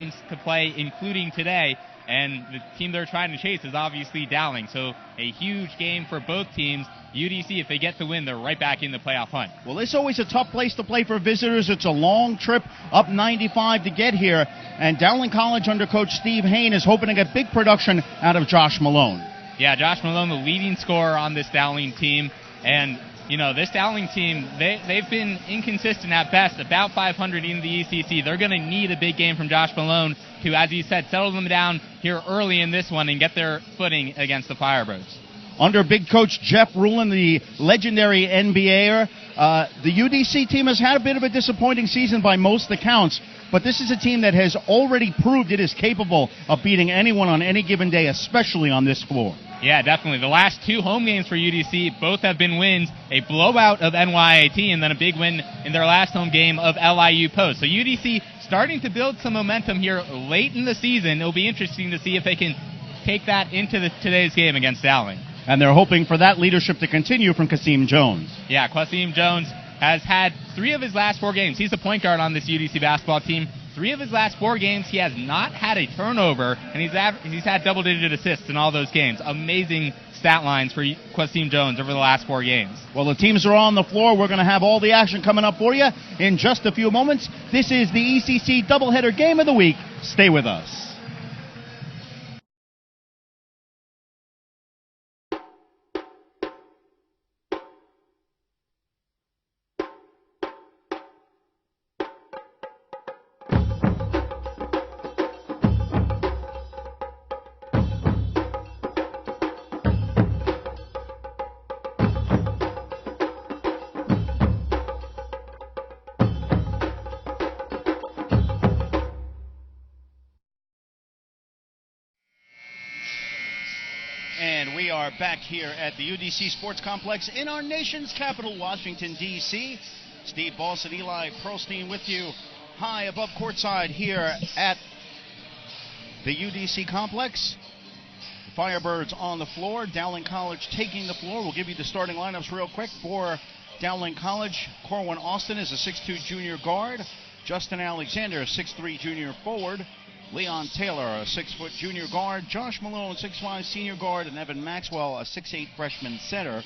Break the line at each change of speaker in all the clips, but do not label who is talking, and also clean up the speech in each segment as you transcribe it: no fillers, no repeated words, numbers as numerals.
games to play, including today. And the team they're trying to chase is obviously Dowling. So a huge game for both teams. UDC, if they get the win, they're right back in the playoff hunt.
Well, it's always a tough place to play for visitors. It's a long trip up 95 to get here. And Dowling College under Coach Steve Hain is hoping to get big production out of Josh Malone.
Yeah, Josh Malone, the leading scorer on this Dowling team. And, you know, this Dowling team, they've been inconsistent at best, about 500 in the ECC. They're going to need a big game from Josh Malone to, as he said, settle them down here early in this one and get their footing against the Firebirds.
Under big coach Jeff Rulin, the legendary NBAer, the UDC team has had a bit of a disappointing season by most accounts, but this is a team that has already proved it is capable of beating anyone on any given day, especially on this floor.
Yeah, definitely. The last 2 home games for UDC, both have been wins, a blowout of NYAT and then a big win in their last home game of LIU Post. So UDC starting to build some momentum here late in the season. It'll be interesting to see if they can take that into today's game against Dowling.
And they're hoping for that leadership to continue from Kasim Jones.
Yeah, Qasim Jones has had 3 of his last 4 games. He's the point guard on this UDC basketball team. 3 of his last 4 games, he has not had a turnover, and he's had double-digit assists in all those games. Amazing stat lines for Qasim Jones over the last 4 games.
Well, the teams are on the floor. We're going to have all the action coming up for you in just a few moments. This is the ECC doubleheader game of the week. Stay with us. And we are back here at the UDC Sports Complex in our nation's capital, Washington, D.C. Steve Boss and Eli Pearlstein with you high above courtside here at the UDC Complex. The Firebirds on the floor. Dowling College taking the floor. We'll give you the starting lineups real quick for Dowling College. Corwin Austin is a 6'2 junior guard. Justin Alexander, a 6'3 junior forward. Leon Taylor, a 6-foot junior guard. Josh Malone, 6'5 senior guard. And Evan Maxwell, a 6'8 freshman center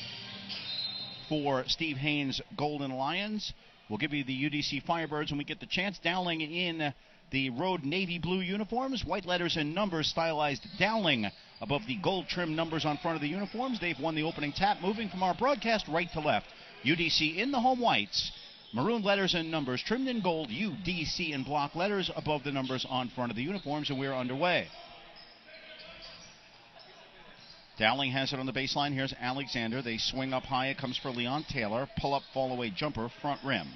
for Steve Hain's Golden Lions. We'll give you the UDC Firebirds when we get the chance. Dowling in the road navy blue uniforms. White letters and numbers stylized Dowling above the gold trim numbers on front of the uniforms. They've won the opening tap. Moving from our broadcast right to left. UDC in the home whites. Maroon letters and numbers trimmed in gold, UDC in block letters above the numbers on front of the uniforms, and we're underway. Dowling has it on the baseline. Here's Alexander. They swing up high. It comes for Leon Taylor. Pull-up, fall-away jumper, front rim.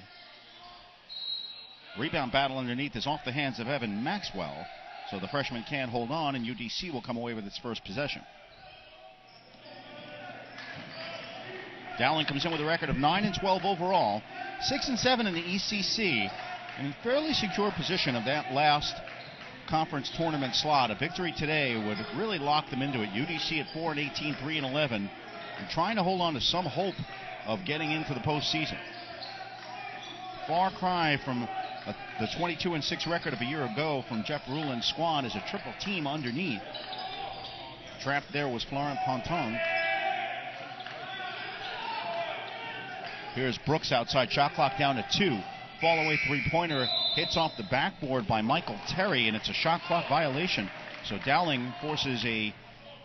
Rebound battle underneath is off the hands of Evan Maxwell, so the freshman can't hold on, and UDC will come away with its first possession. Dowling comes in with a record of 9-12 overall, 6-7 in the ECC, and in fairly secure position of that last conference tournament slot. A victory today would really lock them into it. UDC at 4-18, 3-11, and trying to hold on to some hope of getting into the postseason. Far cry from the 22-6 record of a year ago from Jeff Rulin's squad as a triple team underneath. Trapped there was Florent Ponton. Here's Brooks outside, shot clock down to 2. Fall away three-pointer hits off the backboard by Michael Terry, and it's a shot clock violation. So Dowling forces a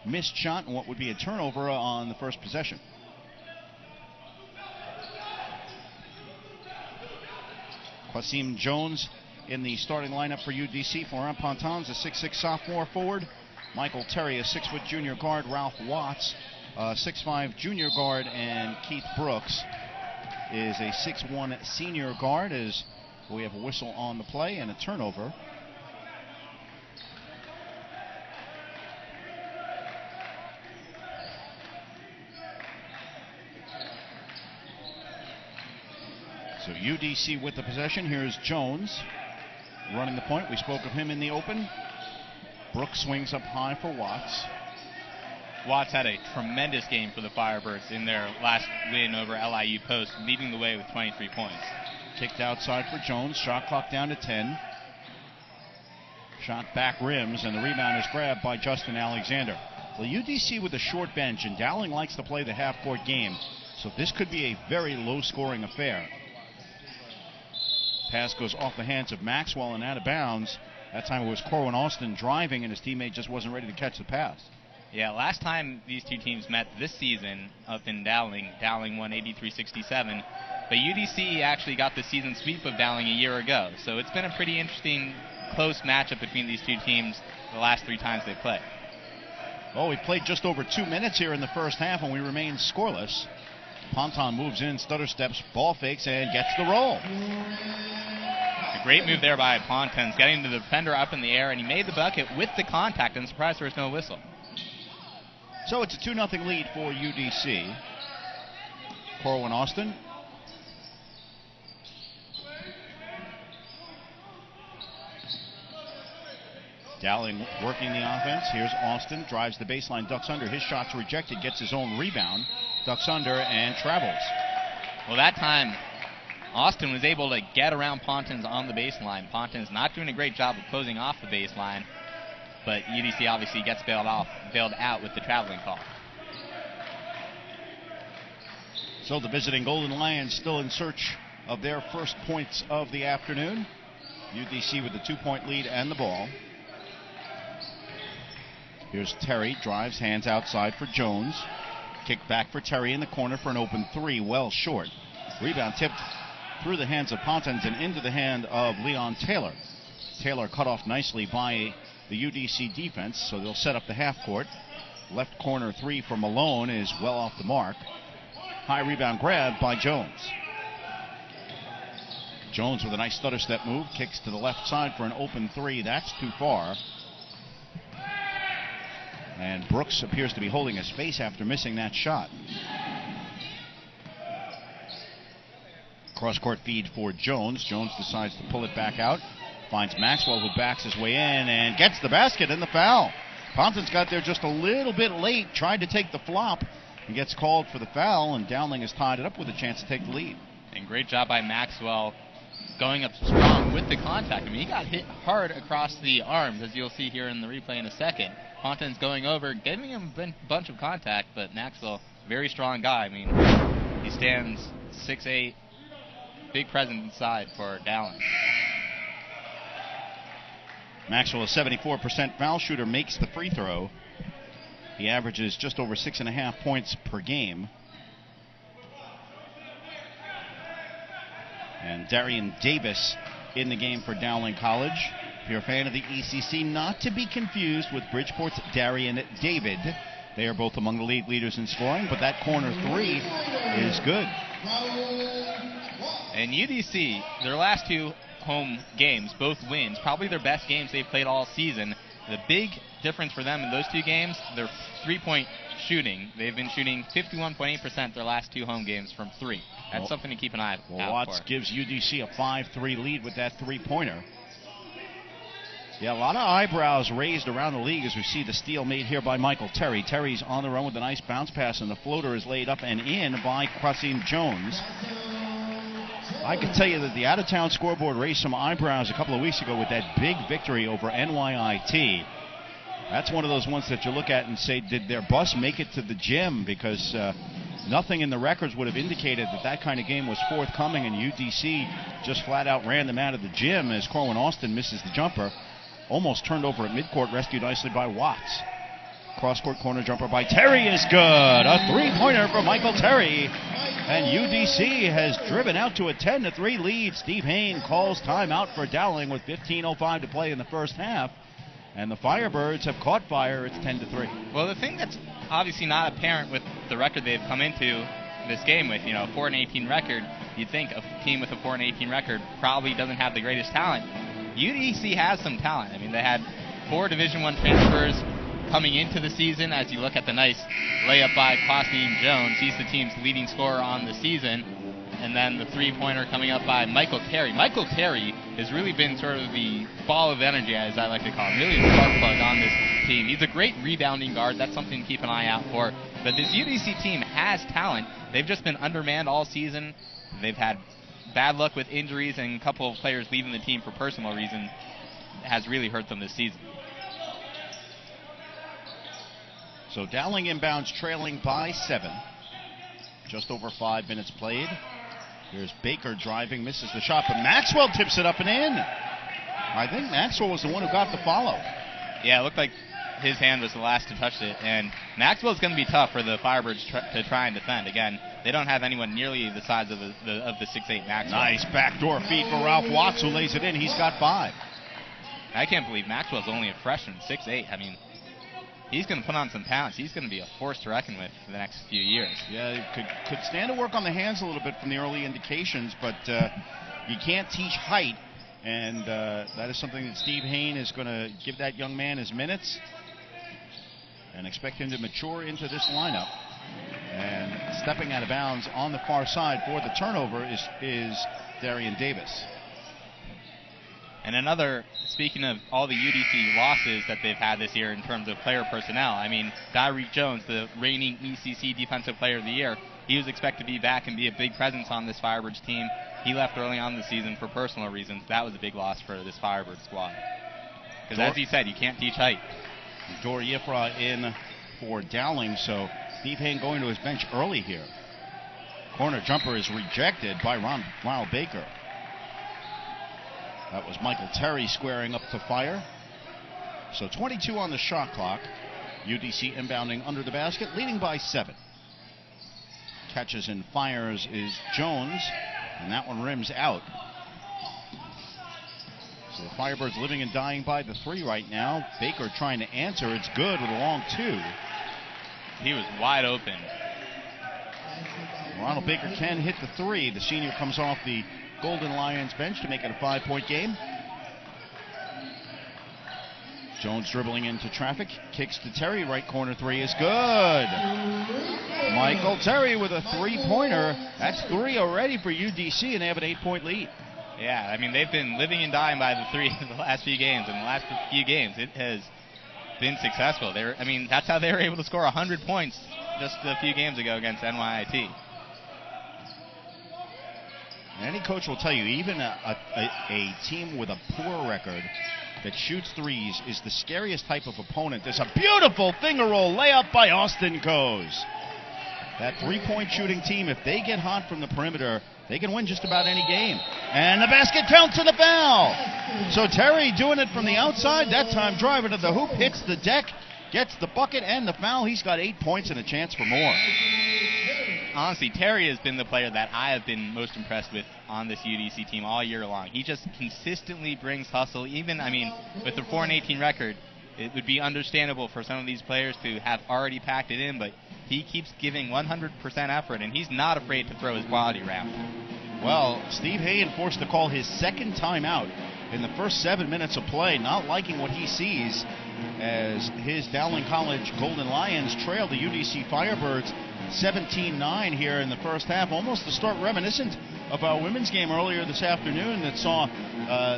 missed shot and what would be a turnover on the first possession. Qasim Jones in the starting lineup for UDC. Florent Ponton's a 6'6 sophomore forward. Michael Terry, a 6-foot junior guard. Ralph Watts, a 6'5 junior guard. And Keith Brooks is a 6'1 senior guard, as we have a whistle on the play and a turnover. So UDC with the possession. Here's Jones running the point. We spoke of him in the open. Brooks swings up high for Watts.
Watts had a tremendous game for the Firebirds in their last win over LIU Post, leading the way with 23 points.
Kicked outside for Jones. Shot clock down to 10. Shot back rims, and the rebound is grabbed by Justin Alexander. Well, UDC with a short bench, and Dowling likes to play the half-court game, so this could be a very low-scoring affair. Pass goes off the hands of Maxwell and out of bounds. That time it was Corwin Austin driving, and his teammate just wasn't ready to catch the pass.
Yeah, last time these two teams met this season up in Dowling, Dowling won 83-67. But UDC actually got the season sweep of Dowling a year ago. So it's been a pretty interesting, close matchup between these two teams the last 3 times they played.
Well, we played just over 2 minutes here in the first half, and we remain scoreless. Ponton moves in, stutter steps, ball fakes, and gets the roll.
A great move there by Ponton, getting the defender up in the air, and he made the bucket with the contact. I'm surprised there was no whistle.
So it's a 2-0 lead for UDC. Corwin Austin. Dowling working the offense. Here's Austin, drives the baseline, ducks under. His shot's rejected, gets his own rebound, ducks under, and travels.
Well, that time, Austin was able to get around Ponton's on the baseline. Ponton's not doing a great job of closing off the baseline, but UDC obviously gets bailed out with the traveling call.
So the visiting Golden Lions still in search of their first points of the afternoon. UDC with the 2-point lead and the ball. Here's Terry, drives, hands outside for Jones. Kick back for Terry in the corner for an open 3, well short. Rebound tipped through the hands of Pontons and into the hand of Leon Taylor. Taylor cut off nicely by the UDC defense, so they'll set up the half court. Left corner 3 for Malone is well off the mark. High rebound grab by Jones. Jones with a nice stutter step move, kicks to the left side for an open 3. That's too far. And Brooks appears to be holding his face after missing that shot. Cross-court feed for Jones. Jones decides to pull it back out. Finds Maxwell, who backs his way in and gets the basket and the foul. Ponton's got there just a little bit late, tried to take the flop, and gets called for the foul, and Dowling has tied it up with a chance to take the lead.
And great job by Maxwell going up strong with the contact. I mean, he got hit hard across the arms, as you'll see here in the replay in a second. Ponton's going over, giving him a bunch of contact, but Maxwell, very strong guy. I mean, he stands 6'8", big presence inside for Dowling.
Maxwell, a 74% foul shooter, makes the free throw. He averages just over 6.5 points per game. And Darian Davis in the game for Dowling College. If you're a fan of the ECC, not to be confused with Bridgeport's Darian David. They are both among the league leaders in scoring, but that corner 3 is good.
And UDC, their last 2 home games, both wins, probably their best games they've played all season. The big difference for them in those 2 games, their 3-point shooting. They've been shooting 51.8% their last 2 home games from 3. That's something to keep an eye out for.
Watts gives UDC a 5-3 lead with that 3-pointer. Yeah, a lot of eyebrows raised around the league as we see the steal made here by Michael Terry. Terry's on the run with a nice bounce pass, and the floater is laid up and in by Quasim Jones. I can tell you that the out-of-town scoreboard raised some eyebrows a couple of weeks ago with that big victory over NYIT. That's one of those ones that you look at and say, did their bus make it to the gym? Because nothing in the records would have indicated that that kind of game was forthcoming, and UDC just flat out ran them out of the gym as Corwin Austin misses the jumper. Almost turned over at midcourt, rescued nicely by Watts. Cross-court corner jumper by Terry is good. A 3-pointer for Michael Terry. And UDC has driven out to a 10-3 lead. Steve Hain calls timeout for Dowling with 15:05 to play in the first half. And the Firebirds have caught fire. It's 10-3.
Well, the thing that's obviously not apparent with the record they've come into this game with, a 4-18 record, you'd think a team with a 4-18 record probably doesn't have the greatest talent. UDC has some talent. I mean, they had 4 Division I transfers coming into the season. As you look at the nice layup by Quasim Jones, he's the team's leading scorer on the season. And then the 3-pointer coming up by Michael Terry. Michael Terry has really been sort of the ball of energy, as I like to call him, really the spark plug on this team. He's a great rebounding guard. That's something to keep an eye out for. But this UDC team has talent. They've just been undermanned all season. They've had bad luck with injuries and a couple of players leaving the team for personal reasons. has really hurt them this season.
So Dowling inbounds trailing by 7. Just over 5 minutes played. Here's Baker driving, misses the shot, but Maxwell tips it up and in. I think Maxwell was the one who got the follow.
Yeah, it looked like his hand was the last to touch it, and Maxwell's going to be tough for the Firebirds to try and defend. Again, they don't have anyone nearly the size of the 6'8" Maxwell.
Nice backdoor feed for Ralph Watts, who lays it in. He's got 5.
I can't believe Maxwell's only a freshman, 6'8". I mean, he's going to put on some pounds. He's going to be a force to reckon with for the next few years.
Yeah, could stand to work on the hands a little bit from the early indications, but you can't teach height, and that is something that Steve Hain is going to give that young man his minutes and expect him to mature into this lineup. And stepping out of bounds on the far side for the turnover is Darian Davis.
And another, speaking of all the UDC losses that they've had this year in terms of player personnel, I mean, Tyreek Jones, the reigning ECC Defensive Player of the Year, he was expected to be back and be a big presence on this Firebirds team. He left early on in the season for personal reasons. That was a big loss for this Firebirds squad. Because as he said, you can't teach height.
Dor Yifra in for Dowling, so Steve Hain going to his bench early here. Corner jumper is rejected by Ronald Baker. That was Michael Terry squaring up to fire. So 22 on the shot clock. UDC inbounding under the basket, leading by 7. Catches and fires is Jones, and that one rims out. So the Firebirds living and dying by the 3 right now. Baker trying to answer. It's good with a long 2.
He was wide open.
Ronald Baker can hit the 3. The senior comes off the Golden Lions bench to make it a 5-point game. Jones dribbling into traffic, kicks to Terry, right corner 3 is good. Michael Terry with a 3-pointer. That's 3 already for UDC, and they have an 8-point lead.
Yeah, I mean, they've been living and dying by the 3 the last few games. In the last few games, it has been successful. That's how they were able to score 100 points just a few games ago against NYIT.
Any coach will tell you, even a team with a poor record that shoots threes is the scariest type of opponent. There's a beautiful finger roll layup by Austin Coes. That 3-point shooting team, if they get hot from the perimeter, they can win just about any game. And the basket counts and the foul. So Terry doing it from the outside, that time driving to the hoop, hits the deck, gets the bucket and the foul. He's got 8 points and a chance for more.
Honestly, Terry has been the player that I have been most impressed with on this UDC team all year long. He just consistently brings hustle. Even, with the 4-18 record, it would be understandable for some of these players to have already packed it in, but he keeps giving 100% effort, and he's not afraid to throw his quality around. Well, Steve Hain forced to call his second timeout in the first 7 minutes of play, not liking what he sees as his Dowling College Golden Lions trail the UDC Firebirds 17-9 here in the first half, almost to start reminiscent of our women's game earlier this afternoon that saw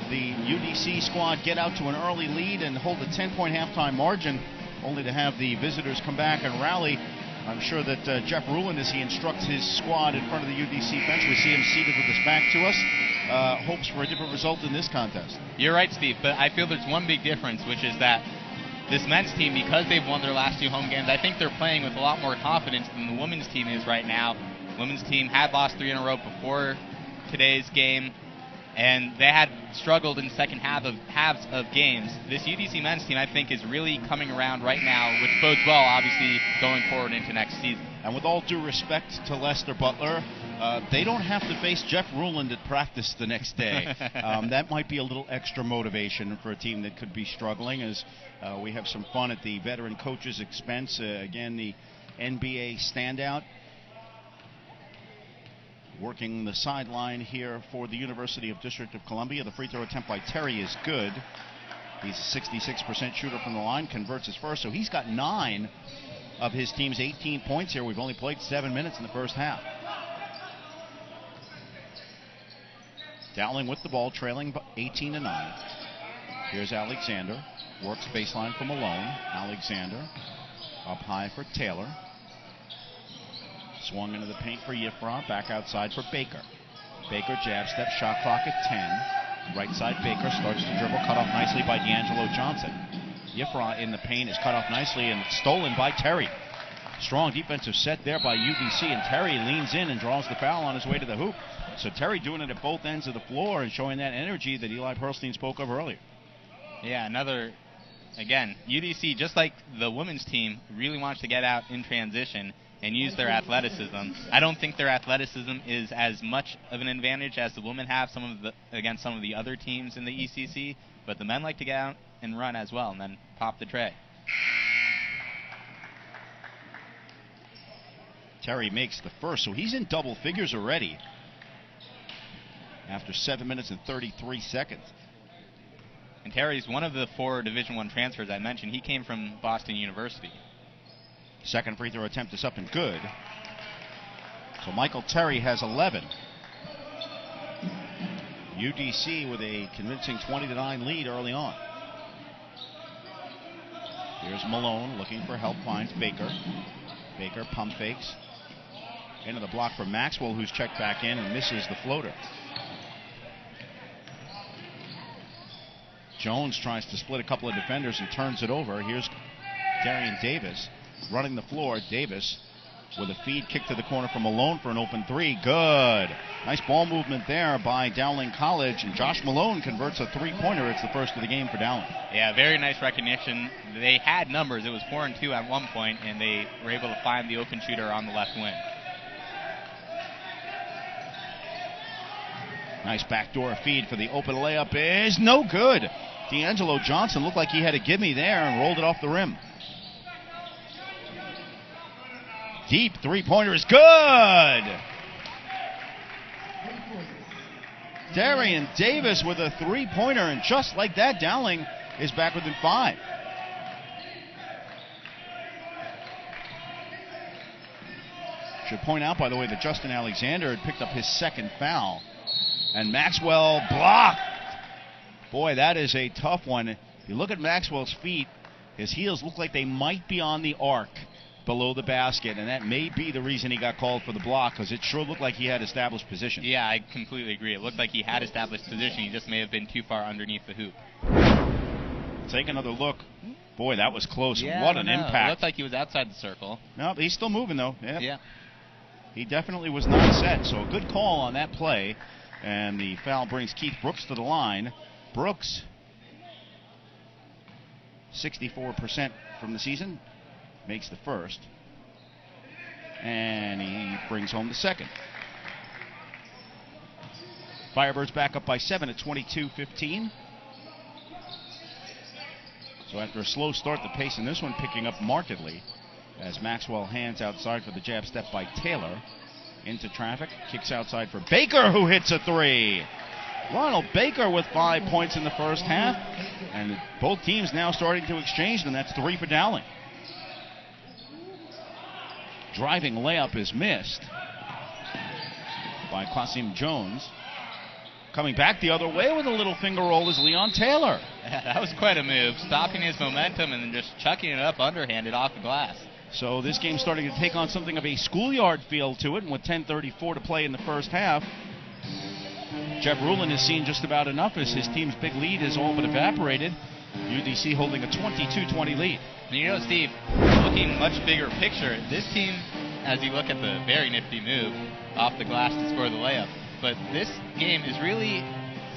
the UDC squad get out to an early lead and hold a 10-point halftime margin, only to have the visitors come back and rally. I'm sure that Jeff Ruland, as he instructs his squad in front of the UDC bench, we see him seated with his back to us, hopes for a different result in this contest. You're right, Steve, but I feel there's one big difference, which is that this men's team, because they've won their last 2 home games, I think they're playing with a lot more confidence than the women's team is right now. The women's team had lost 3 in a row before today's game, and they had struggled in second halves of games. This UDC men's team, I think, is really coming around right now, which bodes well, obviously, going forward into next season. And with all due respect to Lester Butler, they don't have to face Jeff Ruland at practice the next day. That might be a little extra motivation for a team that could be struggling, as we have some fun at the veteran coach's expense. Again, the NBA standout working the sideline here for the University of District of Columbia. The free throw attempt by Terry is good. He's a 66% shooter from the line, converts his first, so he's got 9 of his team's 18 points here. We've only played 7 minutes in the first half. Dowling with the ball, trailing 18-9. Here's Alexander. Works baseline for Malone. Alexander up high for Taylor. Swung into the paint for Yifra. Back outside for Baker. Baker jab step, shot clock at
Right side, Baker starts to dribble, cut off nicely by D'Angelo Johnson. Yifra in the paint is cut off nicely and stolen by Terry. Strong defensive set there by UBC, and Terry leans in and draws the foul on his way to the hoop. So Terry doing it at both ends of the floor and showing that energy that Eli Pearlstein spoke of earlier.
Yeah, again, UDC, just like the women's team, really wants to get out in transition and use their athleticism. I don't think their athleticism is as much of an advantage as the women have against some of the other teams in the ECC, but the men like to get out and run as well and then pop the tray.
Terry makes the first, so he's in double figures already after 7 minutes and 33 seconds.
And Terry's one of the 4 Division I transfers I mentioned. He came from Boston University.
Second free throw attempt is up and good. So Michael Terry has 11. UDC with a convincing 20-9 lead early on. Here's Malone looking for help, finds Baker. Baker pump fakes. Into the block for Maxwell, who's checked back in and misses the floater. Jones tries to split a couple of defenders and turns it over. Here's Darian Davis running the floor. Davis with a feed kick to the corner from Malone for an open three. Good. Nice ball movement there by Dowling College, and Josh Malone converts a three-pointer. It's the first of the game for Dowling.
Yeah, very nice recognition. They had numbers. It was 4-2 at one point, and they were able to find the open shooter on the left wing.
Nice backdoor feed for the open layup is no good. D'Angelo Johnson looked like he had a gimme there and rolled it off the rim. Deep three-pointer is good. Darian Davis with a three-pointer, and just like that, Dowling is back within 5. Should point out, by the way, that Justin Alexander had picked up his second foul. And Maxwell blocked. Boy, that is a tough one. If you look at Maxwell's feet, his heels look like they might be on the arc below the basket, and that may be the reason he got called for the block, because it sure looked like he had established position.
Yeah, I completely agree. It looked like he had established position. He just may have been too far underneath the hoop.
Take another look. Boy, that was close.
Yeah,
what an impact.
It looked like he was outside the circle.
No, he's still moving, though. Yep.
Yeah.
He definitely was not set, so a good call on that play. And the foul brings Keith Brooks to the line. Brooks, 64% from the season, makes the first. And he brings home the second. Firebirds back up by 7 at 22-15. So after a slow start, the pace in this one picking up markedly as Maxwell hands outside for the jab step by Taylor. Into traffic, kicks outside for Baker, who hits a three. Ronald Baker with 5 points in the first half, and both teams now starting to exchange them. That's 3 for Dowling. Driving layup is missed by Qasim Jones. Coming back the other way with a little finger roll is Leon Taylor.
That was quite a move, stopping his momentum and then just chucking it up underhanded off the glass.
So this game's starting to take on something of a schoolyard feel to it, and with 10:34 to play in the first half, Jeff Rulin has seen just about enough as his team's big lead has all but evaporated. UDC holding a 22-20 lead.
And you know, Steve, looking much bigger picture, this team, as you look at the very nifty move off the glass to score the layup, but this game is really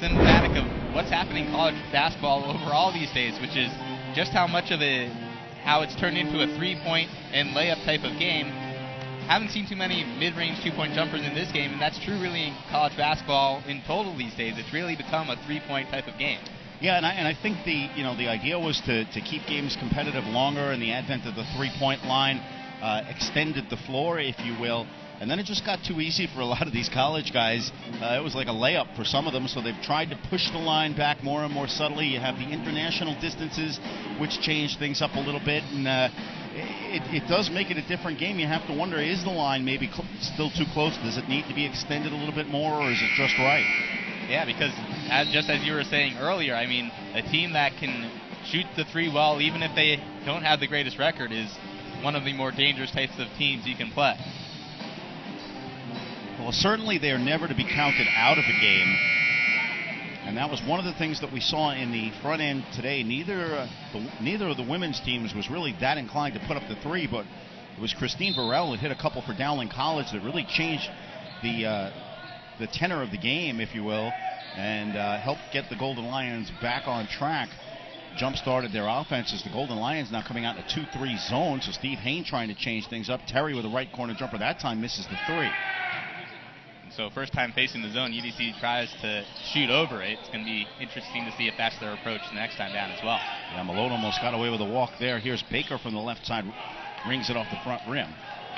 symptomatic of what's happening in college basketball overall these days, which is just how it's turned into a three-point and layup type of game. Haven't seen too many mid-range two-point jumpers in this game, and that's true really in college basketball in total these days. It's really become a three-point type of game.
Yeah, and I think the idea was to keep games competitive longer, and the advent of the three-point line extended the floor, if you will. And then it just got too easy for a lot of these college guys. It was like a layup for some of them, so they've tried to push the line back more and more subtly. You have the international distances, which change things up a little bit, and it does make it a different game. You have to wonder, is the line maybe still too close? Does it need to be extended a little bit more, or is it just right?
Yeah, because just as you were saying earlier, I mean, a team that can shoot the three well, even if they don't have the greatest record, is one of the more dangerous types of teams you can play. Well,
certainly they are never to be counted out of a game. And that was one of the things that we saw in the front end today. Neither of the women's teams was really that inclined to put up the three, but it was Christine Burrell that hit a couple for Dowling College that really changed the tenor of the game, if you will, and helped get the Golden Lions back on track. Jump-started their offenses. The Golden Lions now coming out in a 2-3 zone, so Steve Hayne trying to change things up. Terry with a right corner jumper that time misses the three.
So first time facing the zone, UDC tries to shoot over it. It's going to be interesting to see if that's their approach the next time down as well.
Yeah, Malone almost got away with a walk there. Here's Baker from the left side, rings it off the front rim.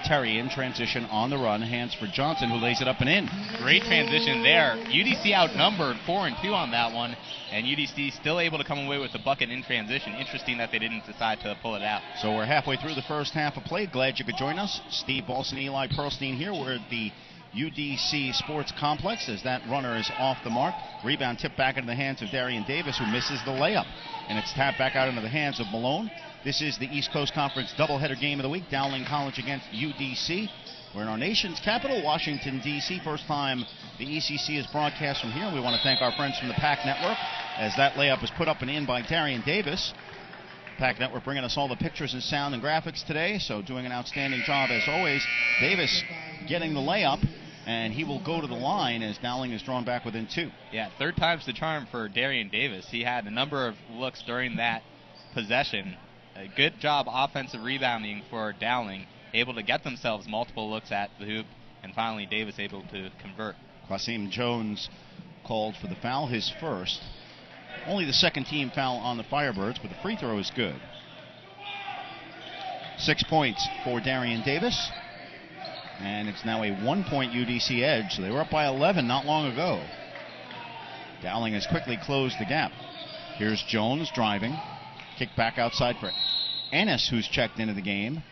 Terry in transition on the run, hands for Johnson, who lays it up and in.
Great transition there. UDC outnumbered 4-2 on that one, and UDC still able to come away with the bucket in transition. Interesting that they didn't decide to pull it out.
So we're halfway through the first half of play. Glad you could join us. Steve Balson, Eli Pearlstein here. We're at the UDC Sports Complex as that runner is off the mark. Rebound tipped back into the hands of Darian Davis, who misses the layup. And it's tapped back out into the hands of Malone. This is the East Coast Conference doubleheader game of the week. Dowling College against UDC. We're in our nation's capital, Washington, D.C. First time the ECC is broadcast from here. We want to thank our friends from the PAC Network as that layup is put up and in by Darian Davis. PAC Network bringing us all the pictures and sound and graphics today, so doing an outstanding job as always. Davis getting the layup, and he will go to the line as Dowling is drawn back within two.
Yeah, third time's the charm for Darian Davis. He had a number of looks during that possession. A good job offensive rebounding for Dowling, able to get themselves multiple looks at the hoop, and finally Davis able to convert.
Quasim Jones called for the foul, his first. Only the second team foul on the Firebirds, but the free throw is good. 6 points for Darian Davis, and it's now a 1-point UDC edge. So they were up by 11 not long ago. Dowling has quickly closed the gap. Here's Jones driving. Kick back outside for Ennis, who's checked into the game.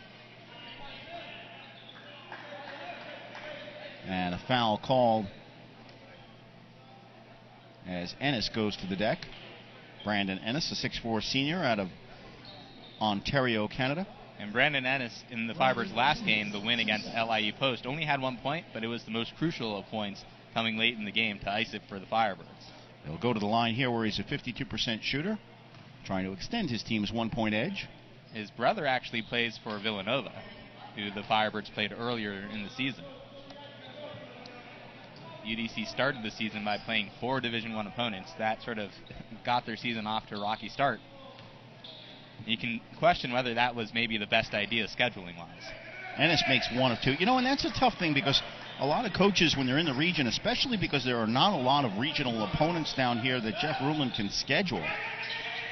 And a foul called as Ennis goes to the deck. Brandon Ennis, a 6'4 senior out of Ontario, Canada.
And Brandon Ennis, in the Firebirds' last game, the win against LIU Post, only had 1 point, but it was the most crucial of points coming late in the game to ice it for the Firebirds.
He'll go to the line here where he's a 52% shooter, trying to extend his team's 1-point edge.
His brother actually plays for Villanova, who the Firebirds played earlier in the season. UDC started the season by playing 4 Division I opponents. That sort of got their season off to a rocky start. You can question whether that was maybe the best idea scheduling-wise.
Ennis makes 1 of 2. You know, and that's a tough thing because a lot of coaches, when they're in the region, especially because there are not a lot of regional opponents down here that Jeff Ruland can schedule,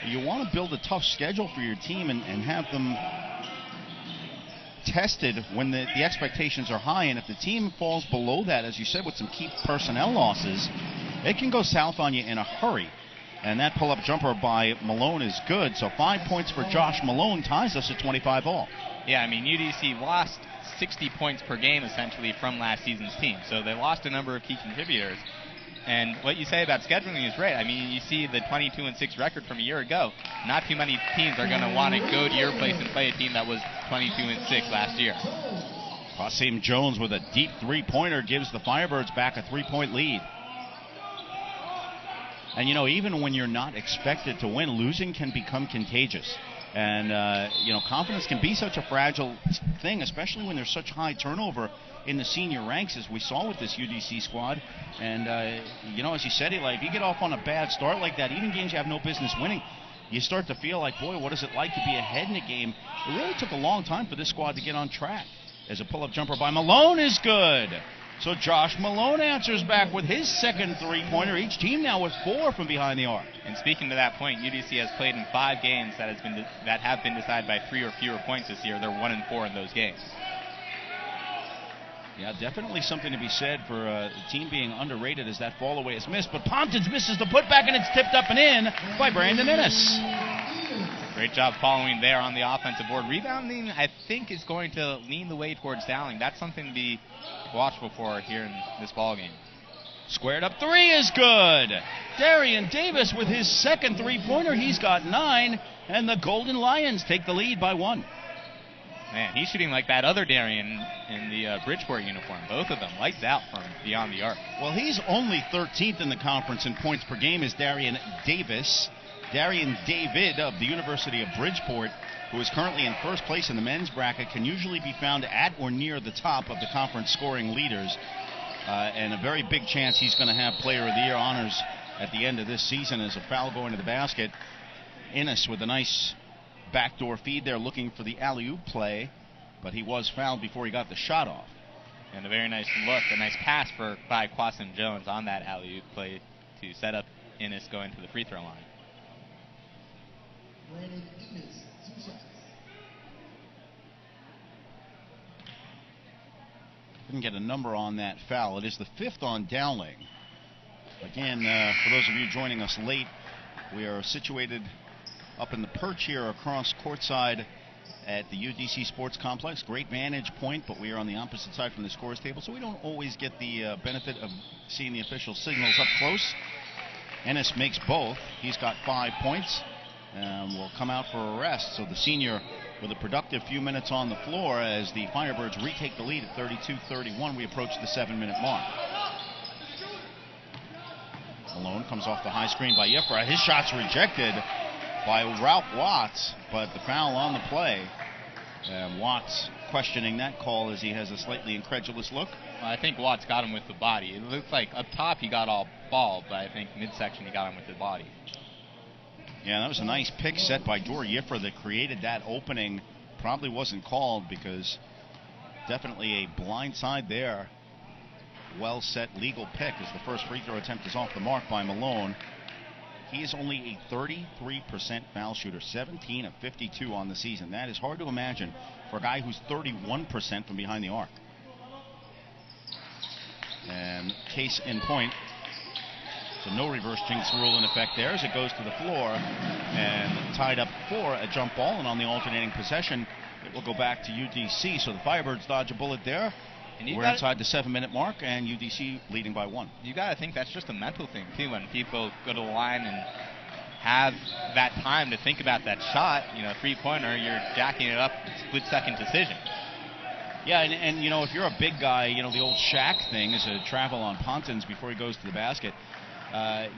you want to build a tough schedule for your team and have them tested when the expectations are high. And if the team falls below that, as you said, with some key personnel losses, it can go south on you in a hurry. And that pull-up jumper by Malone is good. So 5 points for Josh Malone ties us at 25 all.
Yeah, I mean, UDC lost 60 points per game, essentially, from last season's team. So they lost a number of key contributors. And what you say about scheduling is right. I mean, you see the 22-6 record from a year ago. Not too many teams are going to want to go to your place and play a team that was 22-6 last year.
Quasim Jones with a deep three-pointer gives the Firebirds back a 3-point lead. And, you know, even when you're not expected to win, losing can become contagious. And, you know, confidence can be such a fragile thing, especially when there's such high turnover in the senior ranks, as we saw with this UDC squad. And, you know, as you said, Eli, if you get off on a bad start like that, even games you have no business winning, you start to feel like, boy, what is it like to be ahead in a game? It really took a long time for this squad to get on track. As a pull-up jumper by Malone is good. So Josh Malone answers back with his second three-pointer. Each team now with 4 from behind the arc.
And speaking to that point, UDC has played in 5 games that have been decided by 3 or fewer points this year. They're 1-4 in those games.
Yeah, definitely something to be said for the team being underrated as that fall away is missed. But Pontins misses the putback, and it's tipped up and in by Brandon Ennis.
Great job following there on the offensive board. Rebounding, I think, is going to lean the way towards Dowling. That's something to be watchful for here in this ballgame.
Squared up 3 is good. Darian Davis with his second three-pointer. He's got 9, and the Golden Lions take the lead by 1.
Man, he's shooting like that other Darian in the Bridgeport uniform. Both of them lights out from beyond the arc.
Well, he's only 13th in the conference in points per game is Darian Davis. Darian David of the University of Bridgeport, who is currently in first place in the men's bracket, can usually be found at or near the top of the conference scoring leaders. And a very big chance he's going to have Player of the Year honors at the end of this season as a foul going to the basket. Ennis with a nice backdoor feed there looking for the alley-oop play, but he was fouled before he got the shot off.
And a very nice look, a nice pass by Quasim Jones on that alley-oop play to set up Ennis going to the free throw line.
Didn't get a number on that foul. It is the 5th on Dowling. Again, for those of you joining us late, we are situated up in the perch here across courtside at the UDC Sports Complex. Great vantage point, but we are on the opposite side from the scores table, so we don't always get the benefit of seeing the official signals up close. Ennis makes both. He's got 5 points and will come out for a rest. So the senior with a productive few minutes on the floor as the Firebirds retake the lead at 32-31. We approach the 7-minute mark. Malone comes off the high screen by Yefra. His shot's rejected by Ralph Watts, but the foul on the play. Watts questioning that call as he has a slightly incredulous look.
Well, I think Watts got him with the body. It looks like up top he got all ball, but I think midsection he got him with the body.
Yeah, that was a nice pick set by Dor Yiffer that created that opening. Probably wasn't called because definitely a blind side there. Well set legal pick as the first free throw attempt is off the mark by Malone. He is only a 33% foul shooter, 17 of 52 on the season. That is hard to imagine for a guy who's 31% from behind the arc. And case in point, so no reverse jinx rule in effect there as it goes to the floor and tied up for a jump ball, and on the alternating possession it will go back to UDC. So the Firebirds dodge a bullet there. And we're inside the 7-minute mark, and UDC leading by 1.
You got to think that's just a mental thing, too, when people go to the line and have that time to think about that shot. You know, three-pointer, you're jacking it up, split-second decision.
Yeah, and you know, if you're a big guy, you know, the old Shaq thing is to travel on pontons before he goes to the basket.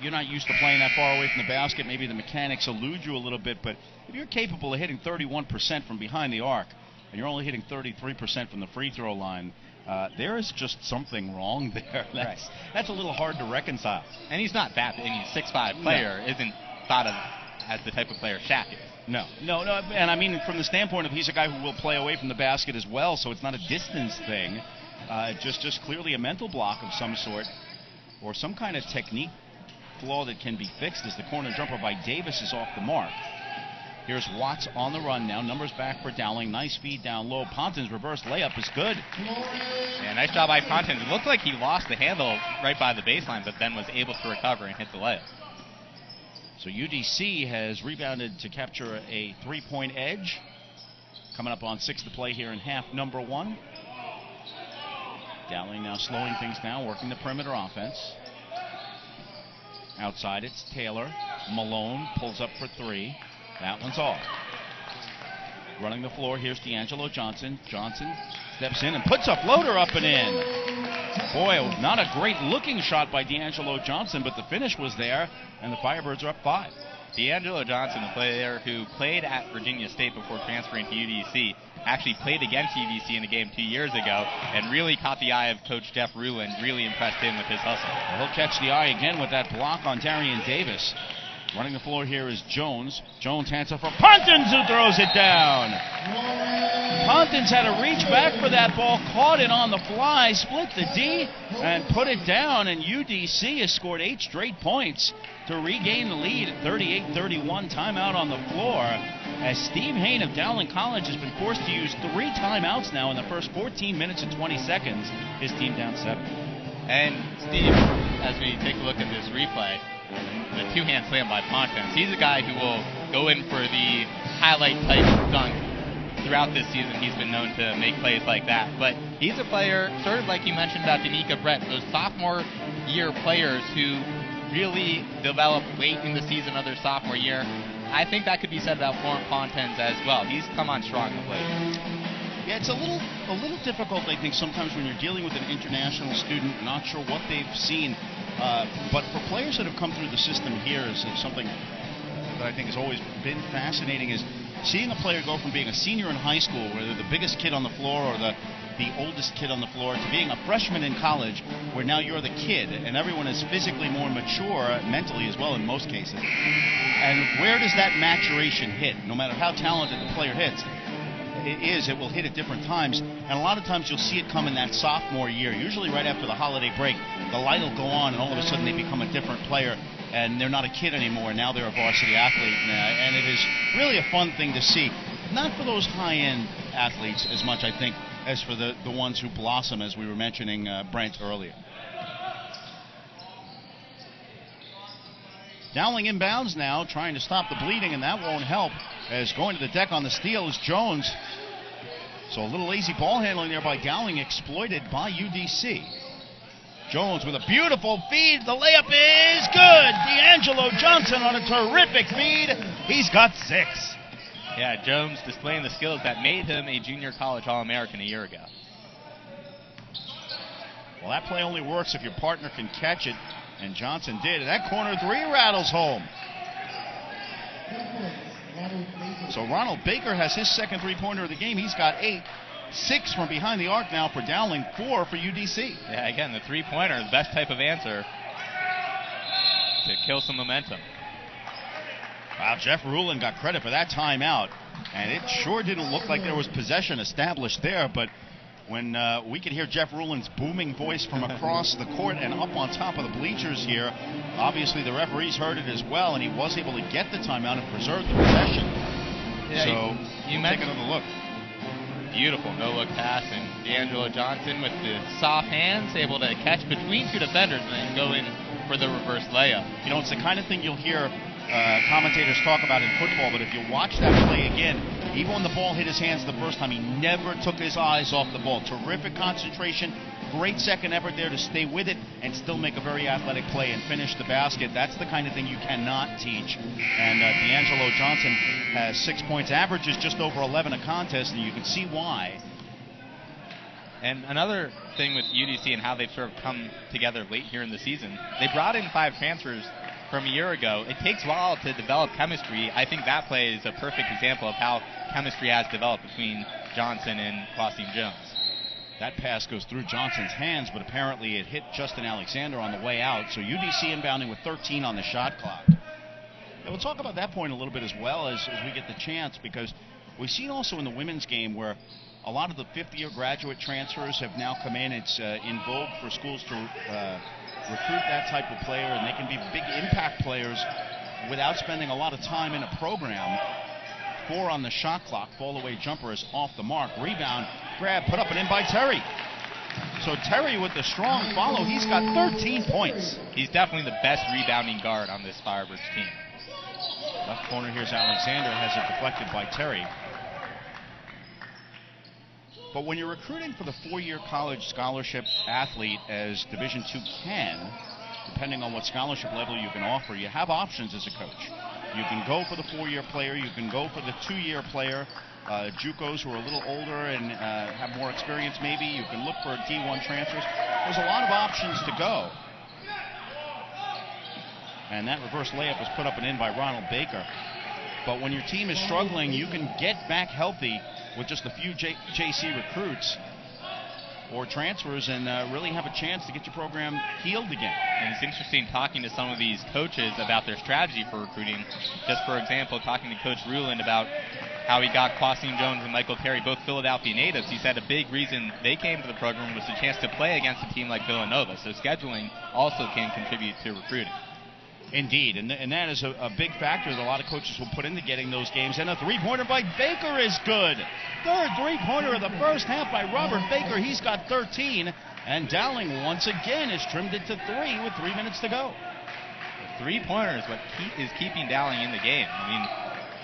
You're not used to playing that far away from the basket. Maybe the mechanics elude you a little bit, but if you're capable of hitting 31% from behind the arc, and you're only hitting 33% from the free throw line, there is just something wrong there. That's a little hard to reconcile.
And he's not that big. He's a 6'5" player, isn't thought of as the type of player Shaq is.
No. And I mean, from the standpoint of he's a guy who will play away from the basket as well, so it's not a distance thing. Just clearly a mental block of some sort, or some kind of technique flaw that can be fixed as the corner jumper by Davis is off the mark. Here's Watts on the run now. Numbers back for Dowling. Nice feed down low. Ponton's reverse layup is good.
Yeah, nice job by Ponton. It looked like he lost the handle right by the baseline, but then was able to recover and hit the layup.
So UDC has rebounded to capture a 3-point edge. Coming up on 6 to play here in half number 1. Dowling now slowing things down, working the perimeter offense. Outside it's Taylor. Malone pulls up for 3. That one's off. Running the floor, here's D'Angelo Johnson. Johnson steps in and puts a floater up and in. Boy, not a great looking shot by D'Angelo Johnson, but the finish was there, and the Firebirds are up 5.
D'Angelo Johnson, the player who played at Virginia State before transferring to UDC, actually played against UDC in a game 2 years ago and really caught the eye of Coach Jeff Ruland, really impressed him with his hustle.
Well, he'll catch the eye again with that block on Darian Davis. Running the floor here is Jones. Jones hands up for Pontons, who throws it down. Pontons had to reach back for that ball, caught it on the fly, split the D, and put it down, and UDC has scored 8 straight points to regain the lead at 38-31. Timeout on the floor as Steve Hain of Dowling College has been forced to use 3 timeouts now in the first 14 minutes and 20 seconds. His team down 7.
And Steve, as we take a look at this replay, the 2-hand slam by Pontons, he's a guy who will go in for the highlight-type dunk. Throughout this season, he's been known to make plays like that. But he's a player, sort of like you mentioned about Danica Brett, those sophomore year players who really develop late in the season of their sophomore year. I think that could be said about Florent Pontons as well. He's come on strong of late.
Yeah, it's a little difficult, I think, sometimes when you're dealing with an international student, not sure what they've seen. But for players that have come through the system here, is something that I think has always been fascinating, is seeing a player go from being a senior in high school, where they're the biggest kid on the floor or the oldest kid on the floor, to being a freshman in college, where now you're the kid, and everyone is physically more mature, mentally as well in most cases. And where does that maturation hit? No matter how talented the player hits, it will hit at different times, and a lot of times you'll see it come in that sophomore year, usually right after the holiday break. The light will go on, and all of a sudden they become a different player, and they're not a kid anymore. Now they're a varsity athlete, and it is really a fun thing to see. Not for those high-end athletes as much, I think, as for the ones who blossom, as we were mentioning Brent earlier. Dowling inbounds now, trying to stop the bleeding, and that won't help, as going to the deck on the steal is Jones. So a little lazy ball handling there by Dowling, exploited by UDC. Jones with a beautiful feed. The layup is good. D'Angelo Johnson on a terrific feed. He's got 6.
Yeah, Jones displaying the skills that made him a junior college All-American a year ago.
Well, that play only works if your partner can catch it, and Johnson did. And that corner 3 rattles home. So Ronald Baker has his second three-pointer of the game. He's got 8. 6 from behind the arc now for Dowling, 4 for UDC.
Yeah, again, the three-pointer, the best type of answer to kill some momentum.
Wow, Jeff Rulin got credit for that timeout, and it sure didn't look like there was possession established there, but when we could hear Jeff Rulin's booming voice from across the court and up on top of the bleachers here, obviously the referees heard it as well, and he was able to get the timeout and preserve the possession.
Yeah,
so
you
take another look.
Beautiful no-look pass, and D'Angelo Johnson with the soft hands, able to catch between 2 defenders and then go in for the reverse layup.
You know, it's the kind of thing you'll hear commentators talk about in football, but if you watch that play again, even when the ball hit his hands the first time, he never took his eyes off the ball. Terrific concentration, great second effort there to stay with it and still make a very athletic play and finish the basket. That's the kind of thing you cannot teach. And D'Angelo Johnson has 6 points, averages just over 11 a contest, and you can see why.
And another thing with UDC and how they've sort of come together late here in the season, they brought in 5 transfers from a year ago. It takes a while to develop chemistry. I think that play is a perfect example of how chemistry has developed between Johnson and Quasim Jones.
That pass goes through Johnson's hands, but apparently it hit Justin Alexander on the way out. So UDC inbounding with 13 on the shot clock. And we'll talk about that point a little bit as well as we get the chance, because we've seen also in the women's game where a lot of the fifth-year graduate transfers have now come in. It's in vogue for schools to recruit that type of player, and they can be big impact players without spending a lot of time in a program. 4 on the shot clock. Fall-away jumper is off the mark. Rebound, grab, put up and in by Terry. So Terry with the strong follow. He's got 13 points.
He's definitely the best rebounding guard on this Firebirds team.
Left corner, here's Alexander, has it deflected by Terry. But when you're recruiting for the 4-year college scholarship athlete, as Division II can, depending on what scholarship level you can offer, you have options as a coach. You can go for the 4-year player. You can go for the 2-year player. JUCOs who are a little older and have more experience maybe. You can look for D1 transfers. There's a lot of options to go. And that reverse layup was put up and in by Ronald Baker. But when your team is struggling, you can get back healthy with just a few JC recruits or transfers and really have a chance to get your program healed again.
And it's interesting talking to some of these coaches about their strategy for recruiting. Just for example, talking to Coach Ruland about how he got Quasim Jones and Michael Terry, both Philadelphia natives. He said a big reason they came to the program was the chance to play against a team like Villanova. So scheduling also can contribute to recruiting.
Indeed, and that is a big factor that a lot of coaches will put into getting those games. And a three-pointer by Baker is good. Third three-pointer of the first half by Robert Baker. He's got 13. And Dowling once again has trimmed it to 3 with 3 minutes to go.
The three-pointer is what is keeping Dowling in the game. I mean,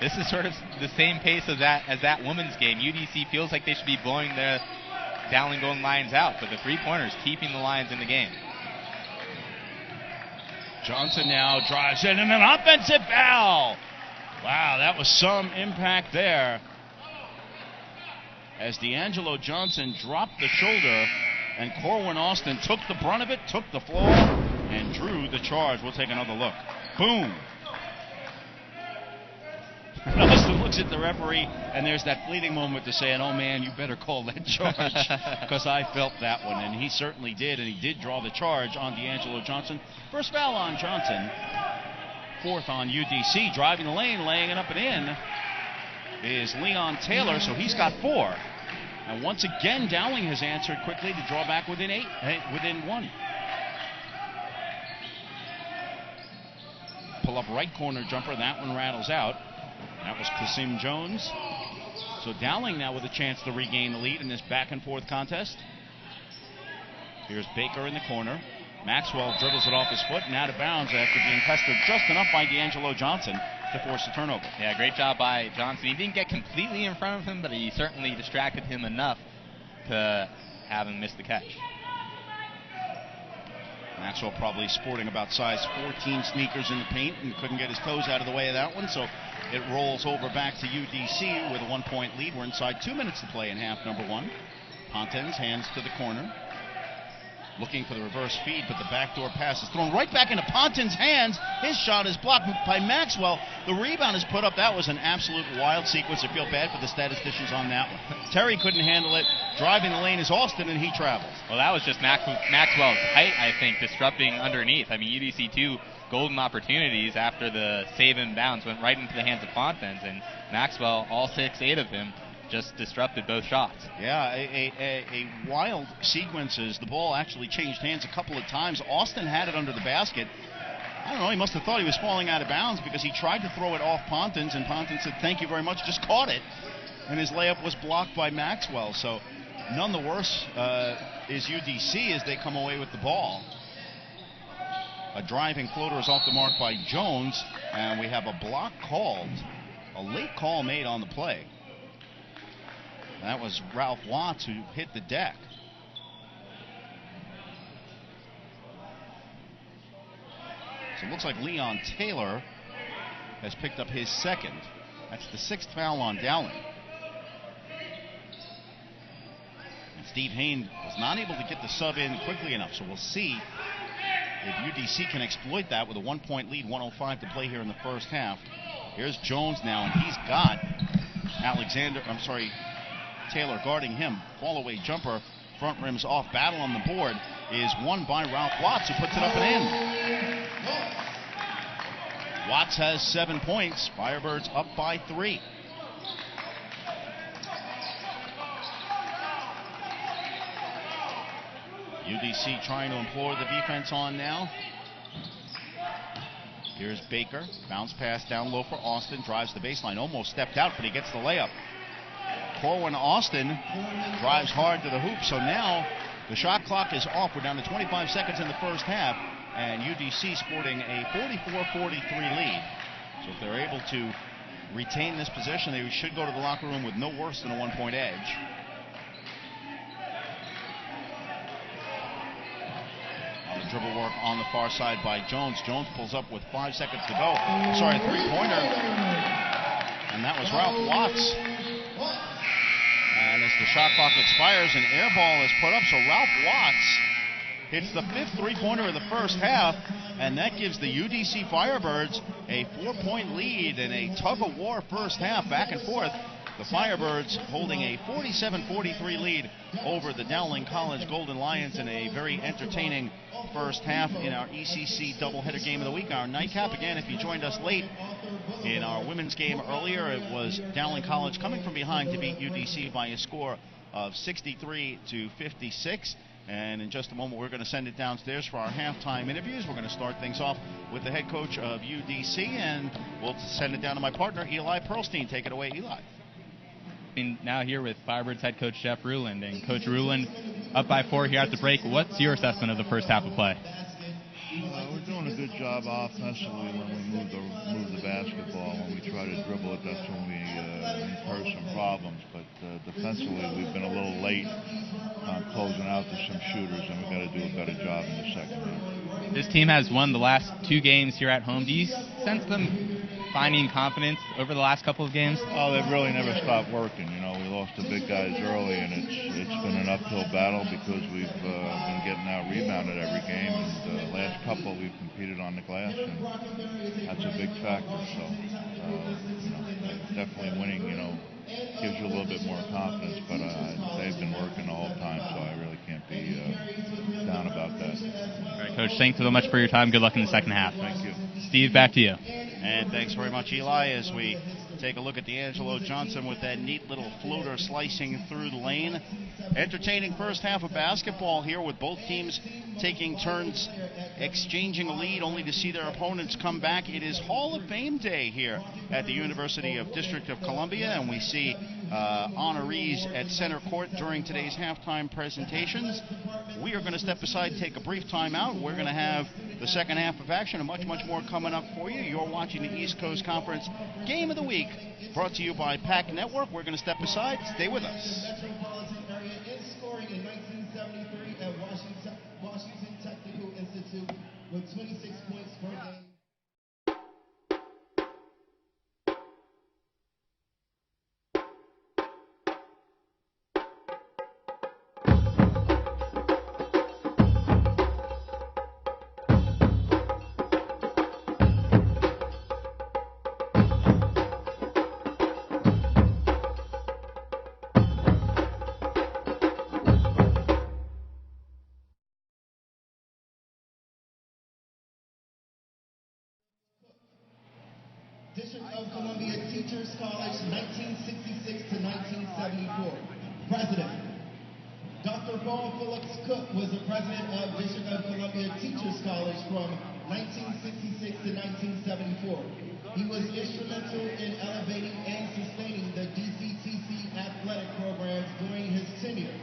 this is sort of the same pace as that women's game. UDC feels like they should be blowing the Dowling Golden Lions out, but the three-pointer is keeping the Lions in the game.
Johnson now drives in, and an offensive foul. Wow, that was some impact there. as D'Angelo Johnson dropped the shoulder, and Corwin Austin took the brunt of it, took the floor, and drew the charge. We'll take another look. Boom. And Austin looks at the referee, and there's that fleeting moment to say, oh man, you better call that charge, because I felt that one, and he certainly did, and he did draw the charge on D'Angelo Johnson. First foul on Johnson, fourth on UDC. Driving the lane, laying it up and in is Leon Taylor, so he's got 4. And once again, Dowling has answered quickly to draw back within 1. Pull up right corner jumper, that one rattles out. That was Kasim Jones. So Dowling now with a chance to regain the lead in this back and forth contest. Here's Baker in the corner. Maxwell dribbles it off his foot and out of bounds after being pestered just enough by D'Angelo Johnson to force a turnover.
Yeah, great job by Johnson. He didn't get completely in front of him, but he certainly distracted him enough to have him miss the catch.
Maxwell probably sporting about size 14 sneakers in the paint and couldn't get his toes out of the way of that one, so it rolls over back to UDC with a 1-point lead. We're inside 2 minutes to play in half number 1. Pontins hands to the corner, looking for the reverse feed, but the backdoor pass is thrown right back into Pontins' hands. His shot is blocked by Maxwell. The rebound is put up. That was an absolute wild sequence. I feel bad for the statisticians on that one. Terry couldn't handle it. Driving the lane is Austin, and he travels.
Well, that was just Maxwell's height, I think, disrupting underneath. I mean, UDC 2 golden opportunities after the save and bounce went right into the hands of Pontins, and Maxwell, all 6'8" of him, just disrupted both shots.
Yeah, a wild sequences. The ball actually changed hands a couple of times. Austin had it under the basket. I don't know, he must have thought he was falling out of bounds because he tried to throw it off Pontins, and Pontins said, thank you very much, just caught it. And his layup was blocked by Maxwell. So none the worse is UDC as they come away with the ball. A driving floater is off the mark by Jones, and we have a block called. A late call made on the play. That was Ralph Watts who hit the deck. So it looks like Leon Taylor has picked up his second. That's the 6th foul on Dowling. And Steve Hain was not able to get the sub in quickly enough, so we'll see if UDC can exploit that with a 1-point lead, 1:05 to play here in the first half. Here's Jones now, and he's got Taylor guarding him. Fall away jumper, front rims off. Battle on the board is won by Ralph Watts, who puts it up and in. Watts has 7 points. Firebirds up by 3. UDC trying to implore the defense on now. Here's Baker. Bounce pass down low for Austin. Drives the baseline. Almost stepped out, but he gets the layup. Corwin Austin drives hard to the hoop. So now the shot clock is off. We're down to 25 seconds in the first half. And UDC sporting a 44-43 lead. So if they're able to retain this position, they should go to the locker room with no worse than a 1-point edge. Dribble work on the far side by Jones. Jones pulls up with 5 seconds to go. Sorry, a 3-pointer. And that was Ralph Watts. And as the shot clock expires, an air ball is put up. So Ralph Watts hits the 5th 3-pointer of the first half. And that gives the UDC Firebirds a 4-point lead in a tug-of-war first half, back and forth. The Firebirds holding a 47-43 lead over the Dowling College Golden Lions in a very entertaining first half in our ECC doubleheader game of the week. Our nightcap, again, if you joined us late in our women's game earlier, it was Dowling College coming from behind to beat UDC by a score of 63-56. And in just a moment, we're going to send it downstairs for our halftime interviews. We're going to start things off with the head coach of UDC, and we'll send it down to my partner, Eli Pearlstein. Take it away, Eli.
Now here with Firebirds head coach Jeff Ruland. And Coach Ruland, up by 4 here at the break. What's your assessment of the first half of play?
We're doing a good job offensively when we move the basketball. When we try to dribble it, that's when we incur some problems. But defensively, we've been a little late on closing out to some shooters, and we've got to do a better job in the second half.
This team has won the last 2 games here at home. Do you sense them finding confidence over the last couple of games?
Oh, they've really never stopped working. You know, we lost the big guys early, and it's been an uphill battle because we've been getting out rebounded every game. And the last couple we've competed on the glass, and that's a big factor. So, definitely winning, gives you a little bit more confidence. But they've been working the whole time, so I really can't be down about that.
All right, Coach, thanks so much for your time. Good luck in the second half.
Thank you.
Steve, back to you.
And thanks very much, Eli, as we take a look at D'Angelo Johnson with that neat little floater slicing through the lane. Entertaining first half of basketball here with both teams taking turns exchanging a lead only to see their opponents come back. It is Hall of Fame Day here at the University of District of Columbia, and we see honorees at center court during today's halftime presentations. We are going to step aside and take a brief timeout. We're going to have the second half of action and much, much more coming up for you. You're watching the East Coast Conference Game of the Week, brought to you by PAC Network. We're going to step aside. Stay with us.
Scoring in 1973 at Washington Technical Institute with 26 points per game. District of Columbia Teachers College, 1966 to 1974. President. Dr. Paul Phillips Cook was the president of District of Columbia Teachers College from 1966 to 1974. He was instrumental in elevating and sustaining the DCTC athletic programs during his tenure.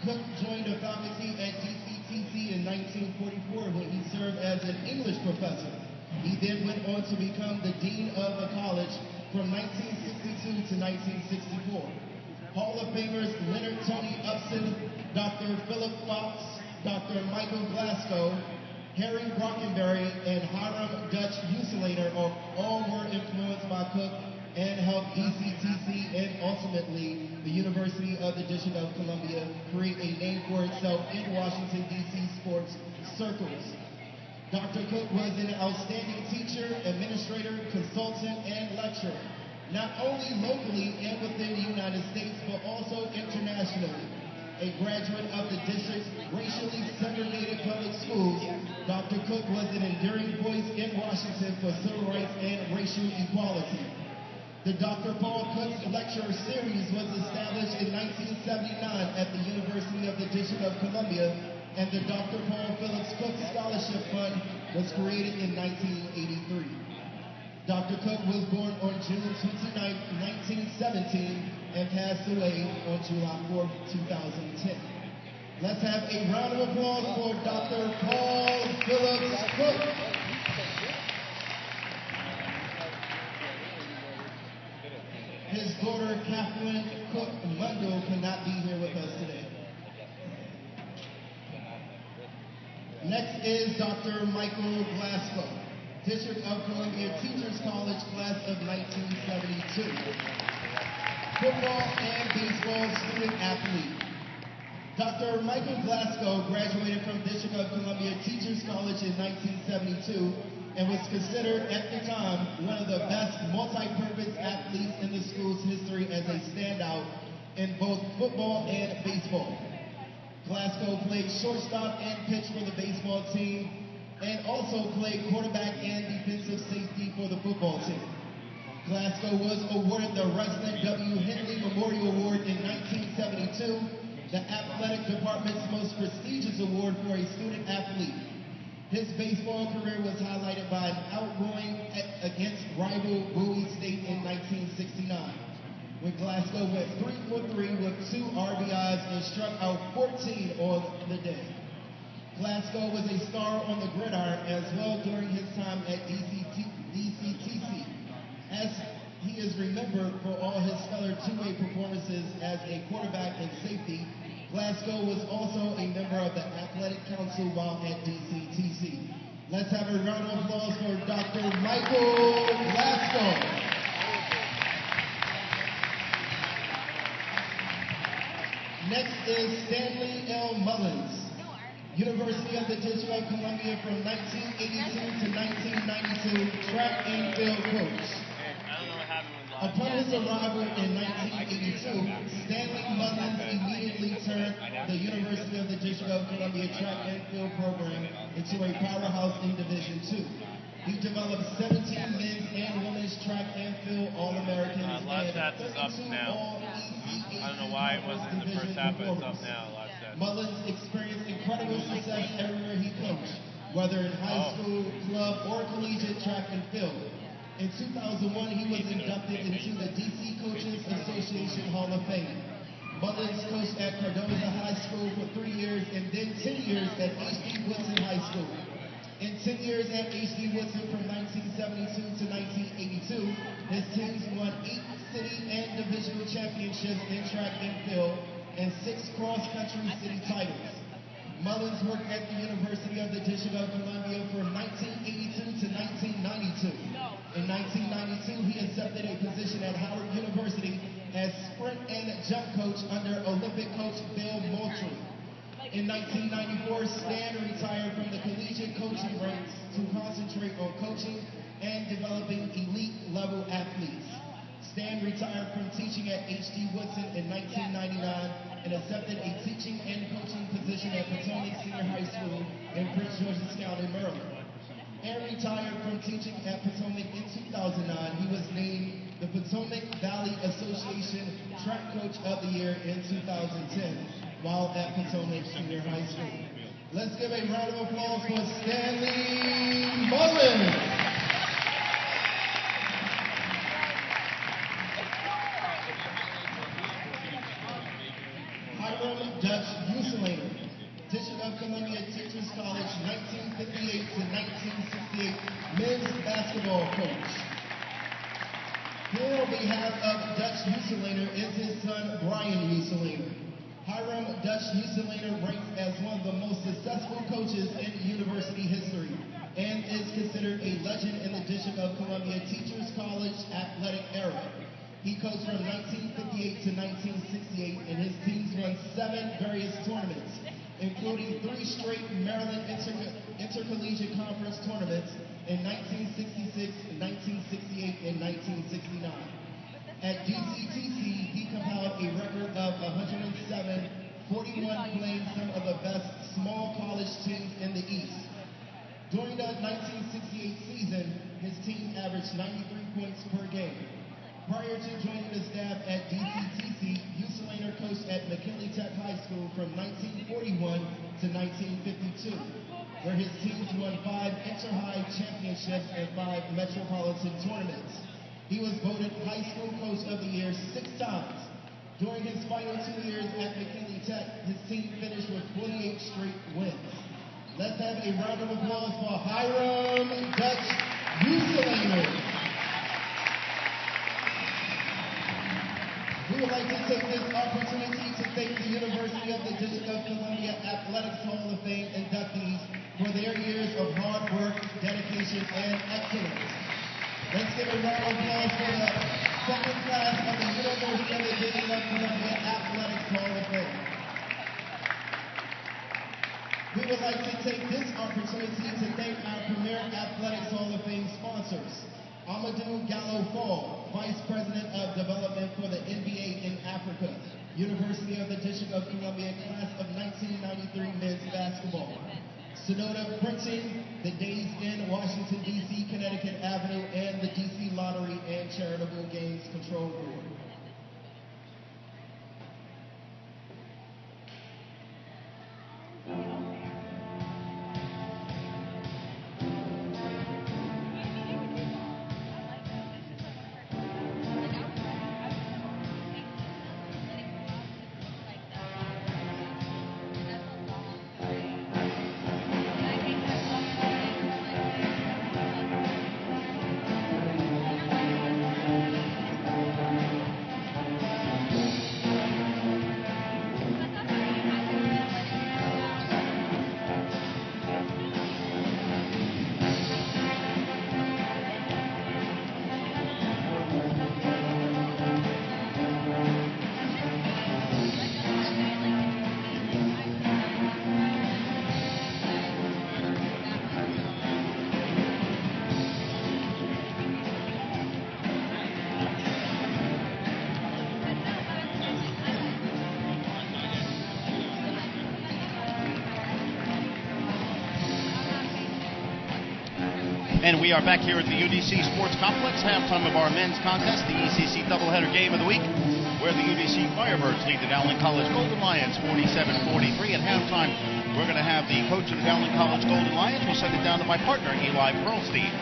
Cook joined the faculty at DCTC in 1944 when he served as an English professor. He then went on to become the dean of the college from 1962 to 1964. Hall of Famers Leonard Tony Upson, Dr. Philip Fox, Dr. Michael Glasgow, Harry Brockenberry, and Hiram Dutch Huselater all were influenced by Cook and helped DCTC and ultimately the University of the District of Columbia create a name for itself in Washington, D.C. sports circles. Dr. Cook was an outstanding teacher, administrator, consultant, and lecturer, not only locally and within the United States, but also internationally. A graduate of the district's racially segregated public schools, Dr. Cook was an enduring voice in Washington for civil rights and racial equality. The Dr. Paul Cook Lecture Series was established in 1979 at the University of the District of Columbia, and the Dr. Paul Phillips Cook Scholarship Fund was created in 1983. Dr. Cook was born on June 29, 1917, and passed away on July 4, 2010. Let's have a round of applause for Dr. Paul Phillips Cook. His daughter, Kathleen Cook Mundell, cannot be here with us today. Next is Dr. Michael Glasgow, District of Columbia Teachers College, class of 1972. Football and baseball student athlete. Dr. Michael Glasgow graduated from District of Columbia Teachers College in 1972 and was considered at the time one of the best multi-purpose athletes in the school's history as a standout in both football and baseball. Glasgow played shortstop and pitch for the baseball team and also played quarterback and defensive safety for the football team. Glasgow was awarded the Resident W. Henley Memorial Award in 1972, the athletic department's most prestigious award for a student athlete. His baseball career was highlighted by an outgoing against rival Bowie State in 1969. When Glasgow went 3 for 3 with 2 RBIs and struck out 14 on the day. Glasgow was a star on the gridiron as well during his time at DCTC, as he is remembered for all his stellar two-way performances as a quarterback and safety. Glasgow was also a member of the Athletic Council while at DCTC. Let's have a round of applause for Dr. Michael Glasgow. Next is Stanley L. Mullins, University of the District of Columbia from 1982 to 1992, track and field coach. Upon his arrival in 1982, Stanley Mullins immediately turned the University of the District of Columbia track and field program into a powerhouse in Division II. He developed 17 men's and women's track and field All-Americans and 32 All-ECAC
I don't know why it wasn't in the first half, but it's up now.
Mullins experienced incredible success everywhere he coached, whether in high school, club, or collegiate track and field. In 2001, he was inducted into the DC Coaches Association Hall of Fame. Mullins coached at Cardoza High School for 3 years and then 10 years at H.D. Woodson High School. In 10 years at H.D. Woodson from 1972 to 1982, his teams won 8 city and divisional championships in track and field and 6 cross-country city titles. Mullins worked at the University of the District of Columbia from 1982 to 1992. In 1992, he accepted a position at Howard University as sprint and jump coach under Olympic coach Bill Moultrie. In 1994, Stan retired from the collegiate coaching ranks to concentrate on coaching and developing elite-level athletes. Stan retired from teaching at H.D. Woodson in 1999 and accepted a teaching and coaching position at Potomac Senior High School in Prince George's County, Maryland. And retired from teaching at Potomac in 2009, he was named the Potomac Valley Association Track Coach of the Year in 2010 while at Potomac Senior High School. Let's give a round of applause for Stanley Mullins. Hiram Dutch Uselaner, District of Columbia Teachers College, 1958 to 1968, men's basketball coach. Here on behalf of Dutch Uselaner is his son, Brian Uselaner. Hiram Dutch Uselaner ranks as one of the most successful coaches in university history and is considered a legend in the District of Columbia Teachers College athletic era. He coached from 1958 to 1968 and his teams won 7 various tournaments, including 3 straight Maryland Intercollegiate Conference tournaments in 1966, 1968, and 1969. At DCTC, he compiled a record of 107, 41 playing some of the best small college teams in the East. During the 1968 season, his team averaged 93 points per game. Prior to joining the staff at DCTC, Uselaner coached at McKinley Tech High School from 1941 to 1952, where his teams won 5 inter-high championships and 5 metropolitan tournaments. He was voted High School Coach of the Year 6 times. During his final 2 years at McKinley Tech, his team finished with 48 straight wins. Let's have a round of applause for Hiram Dutch Uselaner. We would like to take this opportunity to thank the University of the District of Columbia Athletics Hall of Fame inductees for their years of hard work, dedication, and excellence. Let's give a round of applause for the second class of the University of the District of Columbia Athletics Hall of Fame. We would like to take this opportunity to thank our premier Athletics Hall of Fame sponsors. Amadou Gallo Fall, Vice President of Development for the NBA in Africa, University of the District of Columbia Class of 1993 Men's Basketball. Sonoda Printing, the Days Inn, Washington, D.C., Connecticut Avenue, and the D.C. Lottery and Charitable Games Control Board.
And we are back here at the UDC Sports Complex, halftime of our men's contest, the ECC doubleheader game of the week, where the UDC Firebirds lead the Dowling College Golden Lions 47-43. At halftime, we're going to have the coach of the Dowling College Golden Lions. We'll send it down to my partner, Eli Pearlstein.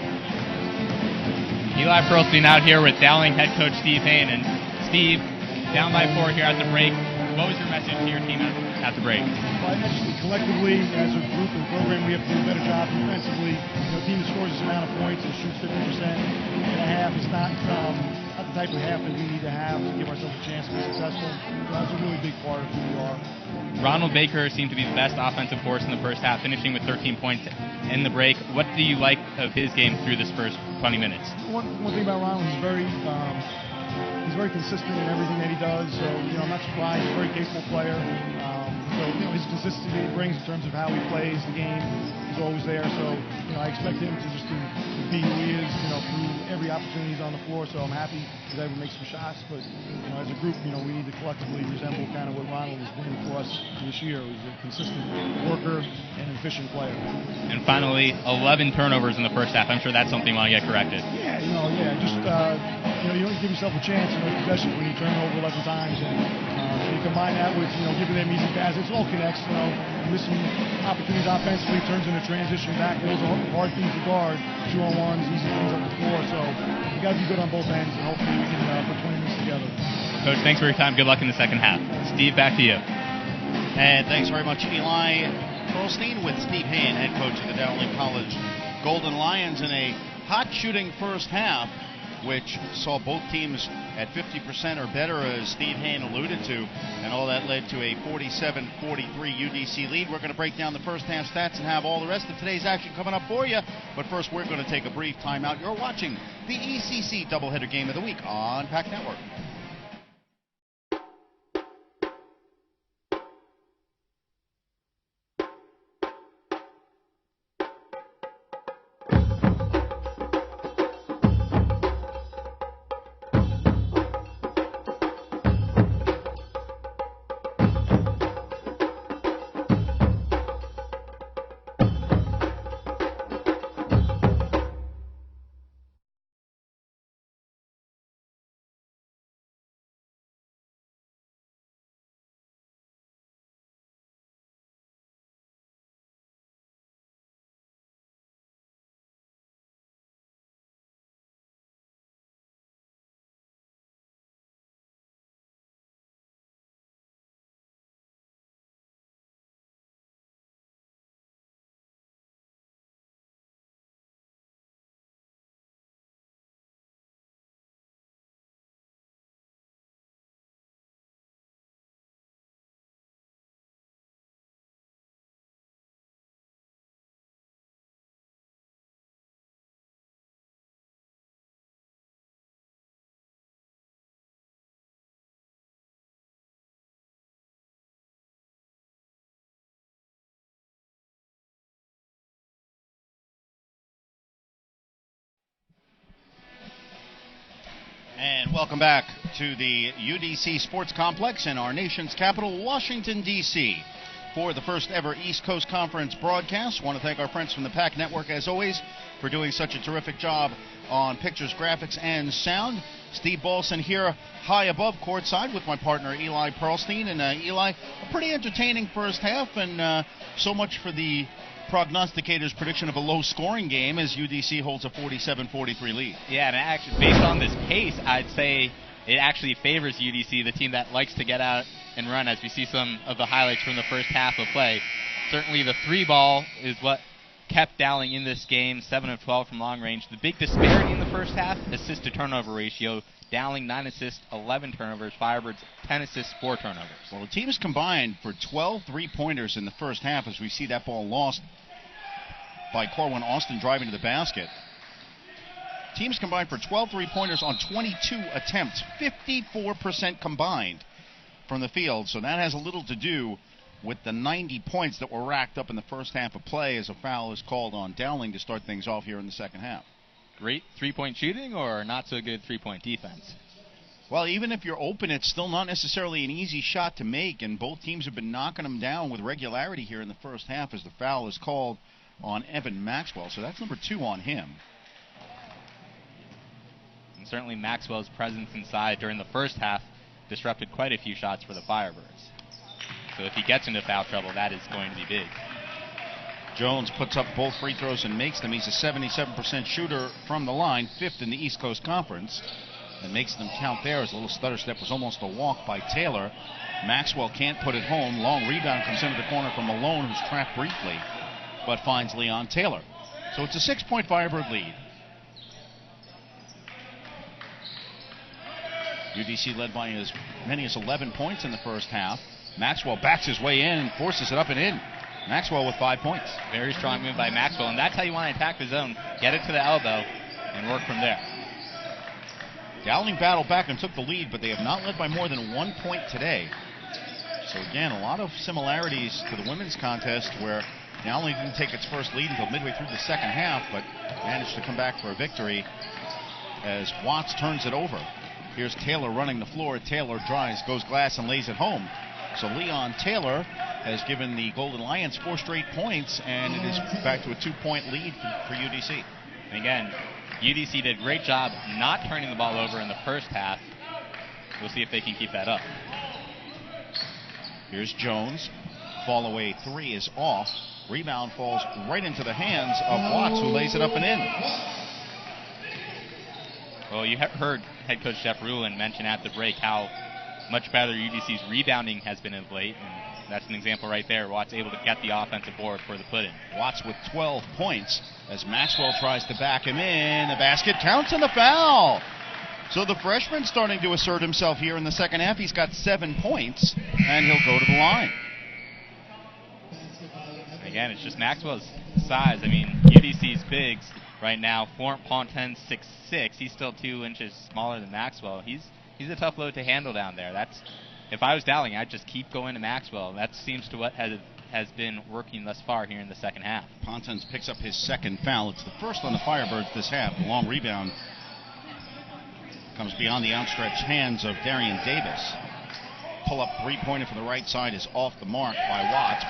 Eli Pearlstein out here with Dowling head coach Steve Hain. And Steve, down by 4 here at the break. What was your message to your team at the break?
Well, actually, collectively, as a group and program, we have to do a better job defensively. A team that scores this amount of points and shoots 50% and a half is not the type of half that we need to have to give ourselves a chance to be successful. That's a really big part of who we are.
Ronald Baker seemed to be the best offensive force in the first half, finishing with 13 points in the break. What do you like of his game through this first 20 minutes?
One thing about Ronald, he's very consistent in everything that he does. So, I'm not surprised. He's a very capable player. So, his consistency he brings in terms of how he plays the game is always there. So, I expect him to just to be who he is, through every opportunity he's on the floor. So I'm happy he's able to make some shots. But, as a group, we need to collectively resemble kind of what Ronald is doing for us this year. He's a consistent worker and an efficient player.
And finally, 11 turnovers in the first half. I'm sure that's something you want to get corrected.
Yeah, just, you don't give yourself a chance in those possessions when you turn over 11 times. And you combine that with, giving them easy passes. It all connects, missing opportunities offensively turns into transition back. Those are hard things to guard. 2-on-1s, easy things up the floor. So you got to be good on both ends, and hopefully we can put 20 minutes together.
Coach, thanks for your time. Good luck in the second half. Steve, back to you.
And thanks very much, Eli Pearlstein, with Steve Hain, head coach of the Dowling College Golden Lions, in a hot shooting first half, which saw both teams at 50% or better, as Steve Hain alluded to, and all that led to a 47-43 UDC lead. We're going to break down the first half stats and have all the rest of today's action coming up for you. But first, we're going to take a brief timeout. You're watching the ECC doubleheader game of the week on PAC Network. And welcome back to the UDC Sports Complex in our nation's capital, Washington, D.C., for the first ever East Coast Conference broadcast. I want to thank our friends from the PAC Network, as always, for doing such a terrific job on pictures, graphics, and sound. Steve Balson here, high above courtside, with my partner Eli Pearlstein. And Eli, a pretty entertaining first half, and so much for the prognosticators' prediction of a low-scoring game, as UDC holds a 47-43 lead.
Yeah, and actually, based on this pace, I'd say it actually favors UDC, the team that likes to get out and run, as we see some of the highlights from the first half of play. Certainly the three ball is what kept Dowling in this game, 7 of 12 from long range. The big disparity in the first half, assist-to-turnover ratio. Dowling 9 assists, 11 turnovers. Firebirds 10 assists, 4 turnovers.
Well, the teams combined for 12 three-pointers in the first half, as we see that ball lost by Corwin Austin driving to the basket. Teams combined for 12 three-pointers on 22 attempts, 54% combined from the field. So that has a little to do with the 90 points that were racked up in the first half of play, as a foul is called on Dowling to start things off here in the second half.
Great three-point shooting or not so good three-point defense?
Well, even if you're open, it's still not necessarily an easy shot to make, and both teams have been knocking them down with regularity here in the first half, as the foul is called on Evan Maxwell, so that's number 2 on him.
And certainly Maxwell's presence inside during the first half disrupted quite a few shots for the Firebirds. So if he gets into foul trouble, that is going to be big.
Jones puts up both free throws and makes them. He's a 77% shooter from the line, 5th in the East Coast Conference, and makes them count there. As a little stutter step was almost a walk by Taylor. Maxwell can't put it home. Long rebound comes into the corner from Malone, who's trapped briefly, but finds Leon Taylor. So it's a 6-point Firebird lead. UDC led by as many as 11 points in the first half. Maxwell backs his way in and forces it up and in. Maxwell with 5 points.
Very strong move by Maxwell, and that's how you want to attack the zone. Get it to the elbow and work from there.
Dowling battled back and took the lead, but they have not led by more than 1 point today. So again, a lot of similarities to the women's contest, where Dowling didn't take its first lead until midway through the second half, but managed to come back for a victory as Watts turns it over. Here's Taylor running the floor. Taylor drives, goes glass, and lays it home. So Leon Taylor has given the Golden Lions 4 straight points, and it is back to a 2-point lead for UDC.
And again, UDC did a great job not turning the ball over in the first half. We'll see if they can keep that up.
Here's Jones. Fall away 3 is off. Rebound falls right into the hands of Watts, who lays it up and in.
Well, you heard head coach Jeff Ruhlin mention at the break how much better UDC's rebounding has been of late, and that's an example right there. Watts able to get the offensive board for the put-in.
Watts with 12 points as Maxwell tries to back him in. The basket counts and the foul. So the freshman starting to assert himself here in the second half. He's got 7 points, and he'll go to the line.
Again, it's just Maxwell's size. I mean, UDC's bigs right now, Ponten's 6'6". He's still 2 inches smaller than Maxwell. He's a tough load to handle down there. That's, if I was Dowling, I'd just keep going to Maxwell. That seems to what has been working thus far here in the second half.
Ponten's picks up his second foul. It's the first on the Firebirds this half. The long rebound comes beyond the outstretched hands of Darian Davis. Pull-up three-pointer from the right side is off the mark by Watts.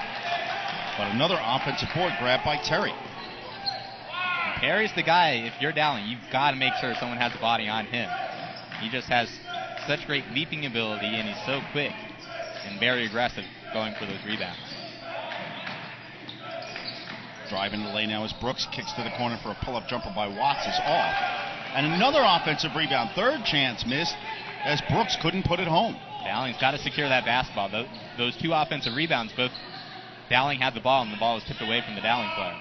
But another offensive board grab by Terry.
And Terry's the guy, if you're Dowling, you've got to make sure someone has a body on him. He just has such great leaping ability, and he's so quick and very aggressive going for those rebounds.
Driving the lane now as Brooks kicks to the corner for a pull-up jumper by Watts is off. And another offensive rebound. Third chance missed as Brooks couldn't put it home.
Dowling's got to secure that basketball. Those 2 offensive rebounds, both Dowling had the ball, and the ball was tipped away from the Dowling player.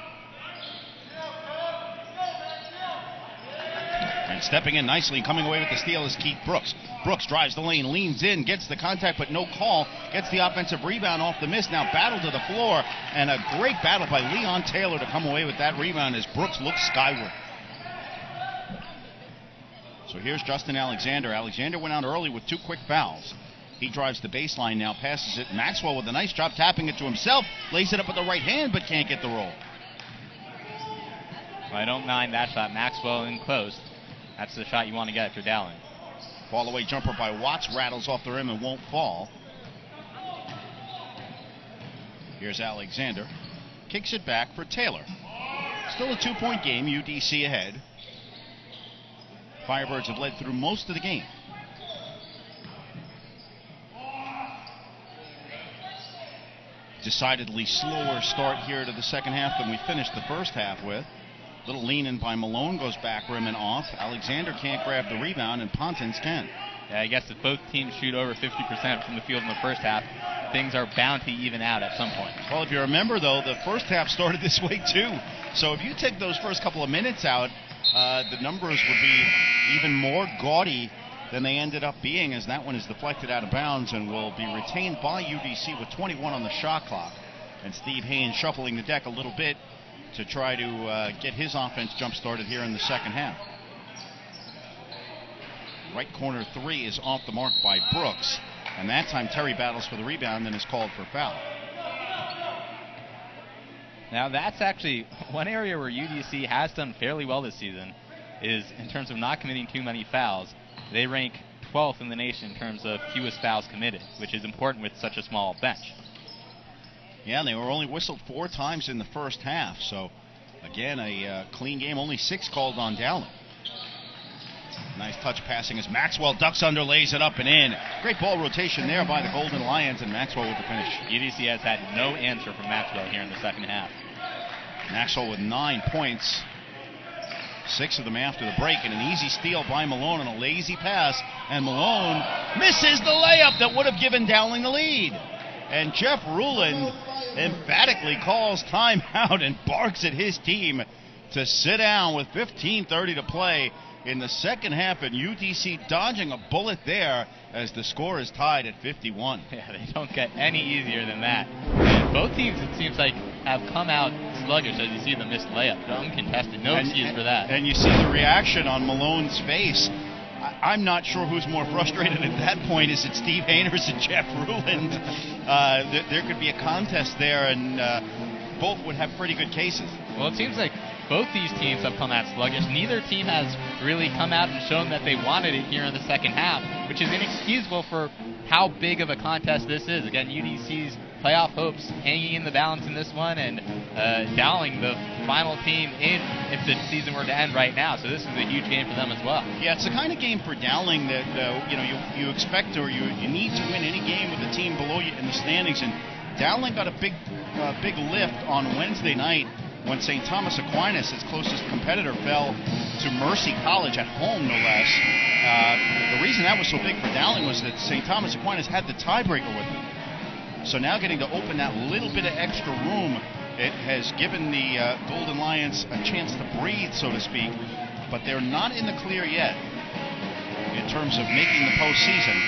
And stepping in nicely and coming away with the steal is Keith Brooks. Brooks drives the lane, leans in, gets the contact, but no call. Gets the offensive rebound off the miss. Now battle to the floor, and a great battle by Leon Taylor to come away with that rebound as Brooks looks skyward. So here's Justin Alexander. Alexander went out early with 2 quick fouls. He drives the baseline now, passes it. Maxwell with a nice job tapping it to himself. Lays it up with the right hand, but can't get the roll.
Well, I don't mind that shot. Maxwell in close. That's the shot you want to get if you're Dowling.
Fall away jumper by Watts rattles off the rim and won't fall. Here's Alexander. Kicks it back for Taylor. Still a 2-point game, UDC ahead. Firebirds have led through most of the game. Decidedly slower start here to the second half than we finished the first half with. Little lean in by Malone, goes back rim and off. Alexander can't grab the rebound, and Ponten's can.
Yeah, I guess if both teams shoot over 50% from the field in the first half, things are bound to even out at some point.
Well, if you remember, though, the first half started this way, too. So if you take those first couple of minutes out, the numbers would be even more gaudy than they ended up being, as that one is deflected out of bounds and will be retained by UDC with 21 on the shot clock. And Steve Haynes shuffling the deck a little bit to try to get his offense jump-started here in the second half. Right corner 3 is off the mark by Brooks, and that time Terry battles for the rebound and is called for foul.
Now that's actually one area where UDC has done fairly well this season, is in terms of not committing too many fouls. They rank 12th in the nation in terms of fewest fouls committed, which is important with such a small bench.
Yeah, they were only whistled 4 times in the first half. So, again, a clean game. Only 6 called on Dowling. Nice touch passing as Maxwell ducks under, lays it up and in. Great ball rotation there by the Golden Lions, and Maxwell with the finish.
UDC has had no answer from Maxwell here in the second half.
Maxwell with 9 points. 6 of them after the break, and an easy steal by Malone on a lazy pass. And Malone misses the layup that would have given Dowling the lead. And Jeff Ruland emphatically calls timeout and barks at his team to sit down with 15:30 to play in the second half, and UDC dodging a bullet there as the score is tied at 51.
Yeah, they don't get any easier than that. And both teams, it seems like, have come out sluggish as you see the missed layup. Uncontested, no excuse for that.
And you see the reaction on Malone's face. I'm not sure who's more frustrated at that point. Is it Steve Hainers and Jeff Ruland? There could be a contest there, and both would have pretty good cases.
Well, it seems like both these teams have come out sluggish. Neither team has really come out and shown that they wanted it here in the second half, which is inexcusable for how big of a contest this is. Again, UDC's playoff hopes hanging in the balance in this one, and Dowling, the final team in if the season were to end right now. So this is a huge game for them as well.
Yeah, it's the kind of game for Dowling that you expect, or you need to win any game with the team below you in the standings. And Dowling got a big lift on Wednesday night when St. Thomas Aquinas, its closest competitor, fell to Mercy College at home, no less. The reason that was so big for Dowling was that St. Thomas Aquinas had the tiebreaker with them. So now getting to open that little bit of extra room, it has given the Golden Lions a chance to breathe, so to speak. But they're not in the clear yet in terms of making the postseason.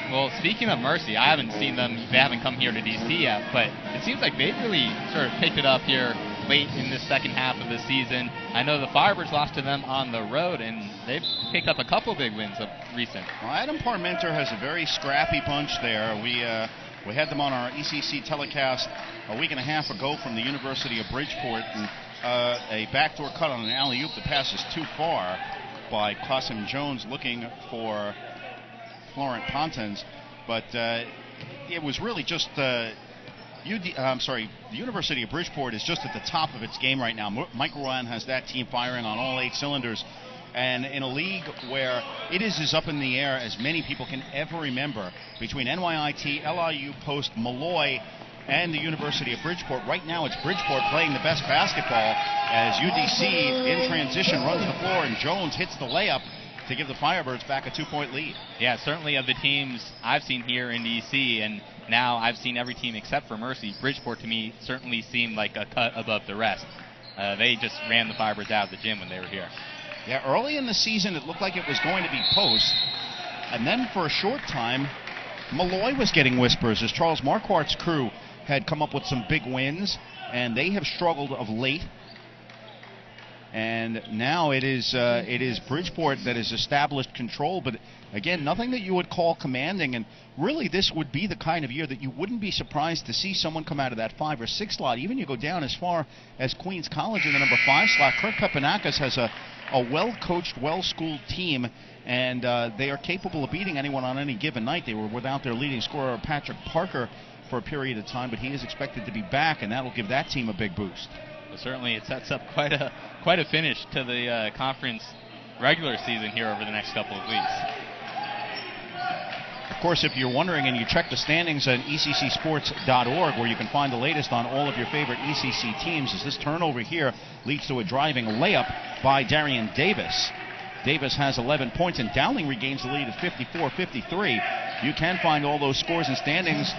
Well, speaking of Mercy, I haven't seen them. They haven't come here to D.C. yet, but it seems like they've really sort of picked it up here late in the second half of the season. I know the Firebirds lost to them on the road, and they've picked up a couple big wins of recent.
Well, Adam Parmenter has a very scrappy bunch there. We had them on our ECC telecast a week and a half ago from the University of Bridgeport, and a backdoor cut on an alley-oop. The pass is too far by Qasim Jones looking for Florent Pontens, but it was really just the University of Bridgeport is just at the top of its game right now. Mike Rowan has that team firing on all 8 cylinders, and in a league where it is as up in the air as many people can ever remember between NYIT, LIU, Post, Malloy, and the University of Bridgeport. Right now it's Bridgeport playing the best basketball as UDC in transition runs the floor, and Jones hits the layup to give the Firebirds back a 2-point lead. Yeah,
certainly of the teams I've seen here in D.C., and now I've seen every team except for Mercy, Bridgeport to me certainly seemed like a cut above the rest. They just ran the Firebirds out of the gym when they were here.
Yeah, early in the season it looked like it was going to be Post, and then for a short time Malloy was getting whispers as Charles Marquardt's crew had come up with some big wins, and they have struggled of late. And now it is Bridgeport that has established control, but again, nothing that you would call commanding. And really, this would be the kind of year that you wouldn't be surprised to see someone come out of that 5 or 6 slot. Even you go down as far as Queens College in the number 5 slot. Kirk Pepanakis has a well-coached, well-schooled team, and they are capable of beating anyone on any given night. They were without their leading scorer, Patrick Parker, for a period of time, but he is expected to be back, and that will give that team a big boost.
Well, certainly it sets up quite a finish to the conference regular season here over the next couple of weeks.
Of course, if you're wondering and you check the standings on ECCsports.org, where you can find the latest on all of your favorite ECC teams, as this turnover here leads to a driving layup by Darian Davis. Davis has 11 points, and Dowling regains the lead at 54-53. You can find all those scores and standings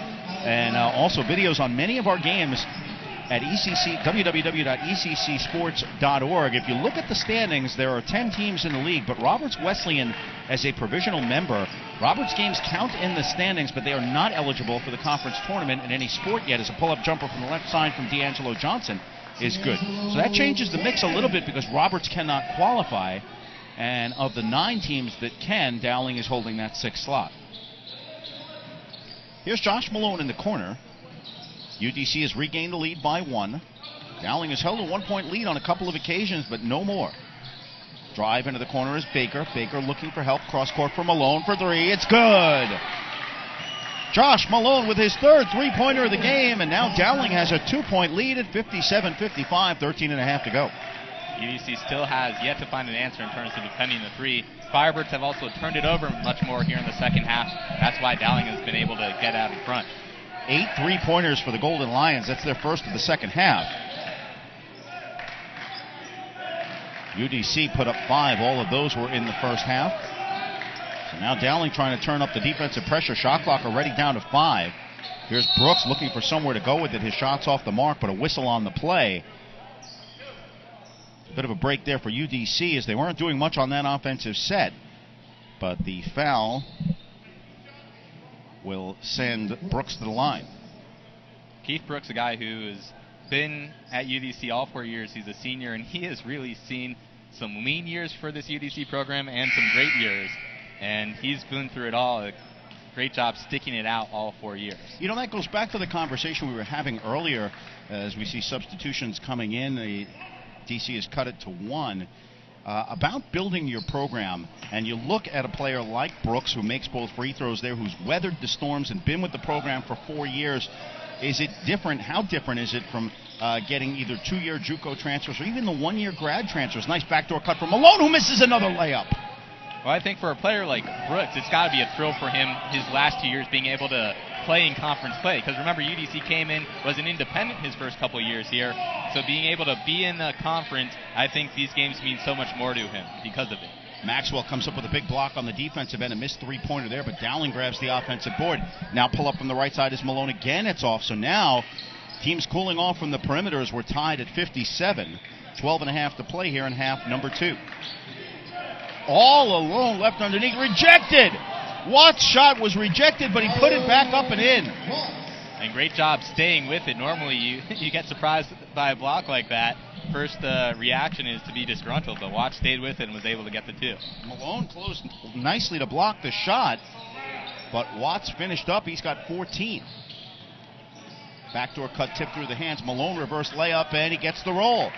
and also videos on many of our games at www.eccsports.org. If you look at the standings, there are 10 teams in the league, but Roberts Wesleyan as a provisional member. Roberts games count in the standings, but they are not eligible for the conference tournament in any sport yet, as a pull-up jumper from the left side from D'Angelo Johnson is good. So that changes the mix a little bit because Roberts cannot qualify, and of the 9 teams that can, Dowling is holding that 6th slot. Here's Josh Malone in the corner. UDC has regained the lead by 1. Dowling has held a 1-point lead on a couple of occasions, but no more. Drive into the corner is Baker. Baker looking for help. Cross court for Malone for 3. It's good. Josh Malone with his third three-pointer of the game, and now Dowling has a 2-point lead at 57-55, 13 and a half to go.
UDC still has yet to find an answer in terms of defending the three. Firebirds have also turned it over much more here in the second half. That's why Dowling has been able to get out in front.
8 three-pointers for the Golden Lions. That's their first of the second half. UDC put up 5. All of those were in the first half. So now Dowling trying to turn up the defensive pressure. Shot clock already down to 5. Here's Brooks looking for somewhere to go with it. His shot's off the mark, but a whistle on the play. Bit of a break there for UDC as they weren't doing much on that offensive set. But the foul will send Brooks to the line.
Keith Brooks, a guy who has been at UDC all 4 years. He's a senior, and he has really seen some lean years for this UDC program and some great years. And he's been through it all. A great job sticking it out all 4 years.
You know, that goes back to the conversation we were having earlier as we see substitutions coming in. The DC has cut it to 1. About building your program, and you look at a player like Brooks, who makes both free throws there, who's weathered the storms and been with the program for 4 years. Is it different? How different is it from getting either 2-year JUCO transfers or even the 1-year grad transfers? Nice backdoor cut from Malone, who misses another layup.
Well, I think for a player like Brooks, it's got to be a thrill for him his last 2 years being able to play in conference play. Because remember, UDC came in, was an independent his first couple of years here. So being able to be in a conference, I think these games mean so much more to him because of it.
Maxwell comes up with a big block on the defensive end, a missed three-pointer there, but Dowling grabs the offensive board. Now pull up from the right side is Malone again. It's off. So now teams cooling off from the perimeter as we're tied at 57. 12 and a half to play here in half number 2. All alone left underneath. Rejected. Watts' shot was rejected, but he put it back up and in.
And great job staying with it. Normally you get surprised by a block like that. First reaction is to be disgruntled, but Watts stayed with it and was able to get the 2.
Malone closed nicely to block the shot, but Watts finished up. He's got 14. Backdoor cut tipped through the hands. Malone reverse layup, and he gets the roll.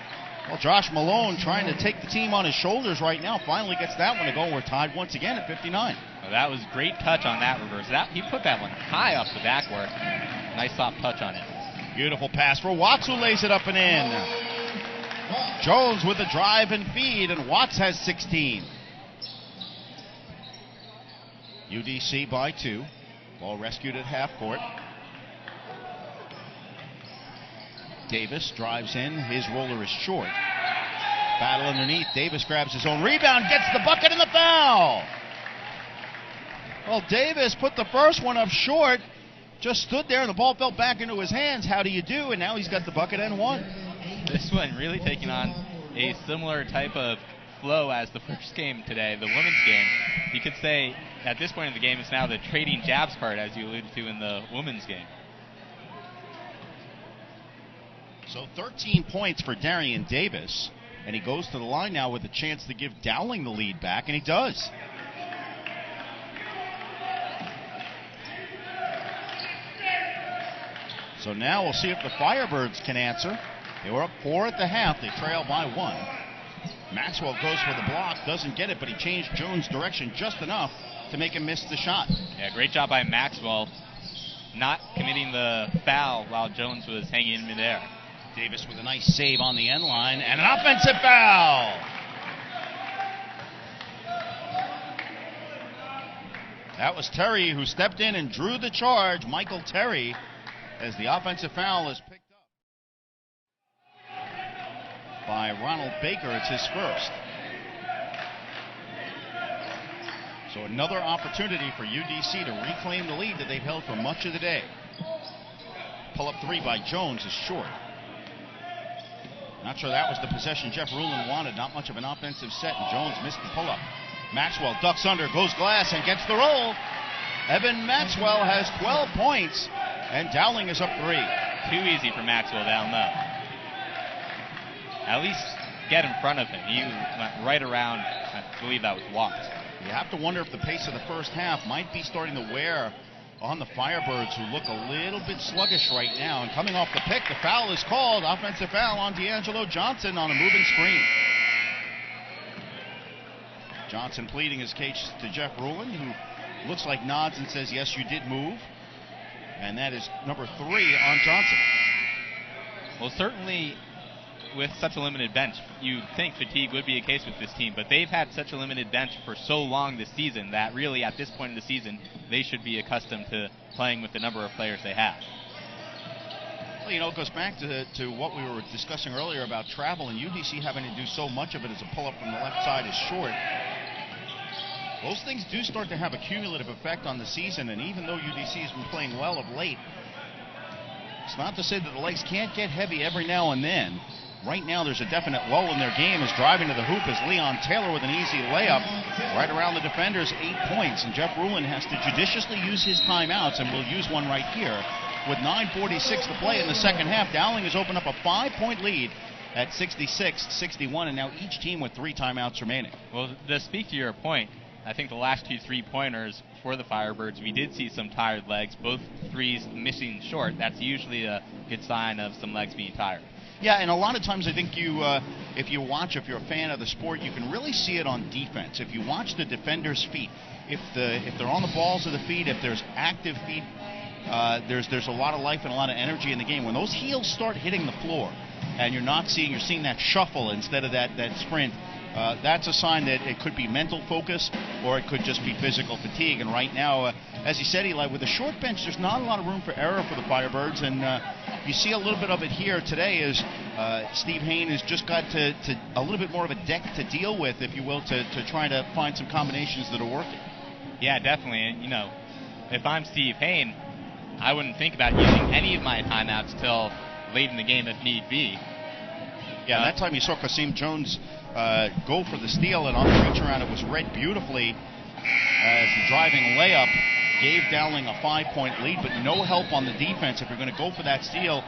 Well, Josh Malone trying to take the team on his shoulders right now. Finally gets that one to go. We're tied once again at 59.
Well, that was great touch on that reverse. He put that one high up the backboard. Nice soft touch on it.
Beautiful pass for Watts, who lays it up and in. Jones with a drive and feed, and Watts has 16. UDC by 2. Ball rescued at half court. Davis drives in. His roller is short. Battle underneath. Davis grabs his own rebound, gets the bucket and the foul. Well, Davis put the first one up short. Just stood there and the ball fell back into his hands. How do you do? And now he's got the bucket and 1.
This one really taking on a similar type of flow as the first game today, the women's game. You could say at this point in the game it's now the trading jabs part, as you alluded to in the women's game.
So 13 points for Darian Davis, and he goes to the line now with a chance to give Dowling the lead back, and he does. So now we'll see if the Firebirds can answer. They were up 4 at the half. They trail by 1. Maxwell goes for the block, doesn't get it, but he changed Jones' direction just enough to make him miss the shot.
Yeah, great job by Maxwell not committing the foul while Jones was hanging in midair.
Davis with a nice save on the end line, and an offensive foul. That was Terry who stepped in and drew the charge. Michael Terry, as the offensive foul is picked up by Ronald Baker. It's his first. So another opportunity for UDC to reclaim the lead that they've held for much of the day. Pull-up 3 by Jones is short. Not sure that was the possession Jeff Rulin wanted. Not much of an offensive set, and Jones missed the pull-up. Maxwell ducks under, goes glass, and gets the roll. Evan Maxwell has 12 points, and Dowling is up 3.
Too easy for Maxwell down low. At least get in front of him. He went right around, I believe that was Watts.
You have to wonder if the pace of the first half might be starting to wear on the Firebirds, who look a little bit sluggish right now. And coming off the pick, the foul is called. Offensive foul on D'Angelo Johnson on a moving screen. Johnson pleading his case to Jeff Rulin, who looks like nods and says, yes, you did move. And that is number 3 on Johnson.
Well, certainly with such a limited bench, you'd think fatigue would be a case with this team, but they've had such a limited bench for so long this season that really at this point in the season, they should be accustomed to playing with the number of players they have.
Well, it goes back to what we were discussing earlier about travel and UDC having to do so much of it as a pull-up from the left side is short. Those things do start to have a cumulative effect on the season, and even though UDC has been playing well of late, it's not to say that the legs can't get heavy every now and then. Right now, there's a definite lull in their game as driving to the hoop is Leon Taylor with an easy layup right around the defenders, 8 points. And Jeff Rulin has to judiciously use his timeouts, and will use one right here. With 9:46 to play in the second half, Dowling has opened up a 5-point lead at 66-61, and now each team with 3 timeouts remaining.
Well, to speak to your point, I think the last 2 3-pointers for the Firebirds, we did see some tired legs, both threes missing short. That's usually a good sign of some legs being tired.
Yeah, and a lot of times I think if you're a fan of the sport, you can really see it on defense. If you watch the defenders' feet, if they're on the balls of the feet, if there's active feet, there's a lot of life and a lot of energy in the game. When those heels start hitting the floor, and you're seeing that shuffle instead of that sprint, that's a sign that it could be mental focus or it could just be physical fatigue. And right now, as you said, Eli, with a short bench, there's not a lot of room for error for the Firebirds, and you see a little bit of it here today as Steve Hayne has just got to a little bit more of a deck to deal with, if you will, to try to find some combinations that are working.
Yeah, definitely. And, if I'm Steve Hayne, I wouldn't think about using any of my timeouts till late in the game if need be.
Yeah, that time you saw Kasim Jones go for the steal, and on the reach around it was read beautifully as the driving layup gave Dowling a 5-point lead, but no help on the defense. If you're going to go for that steal,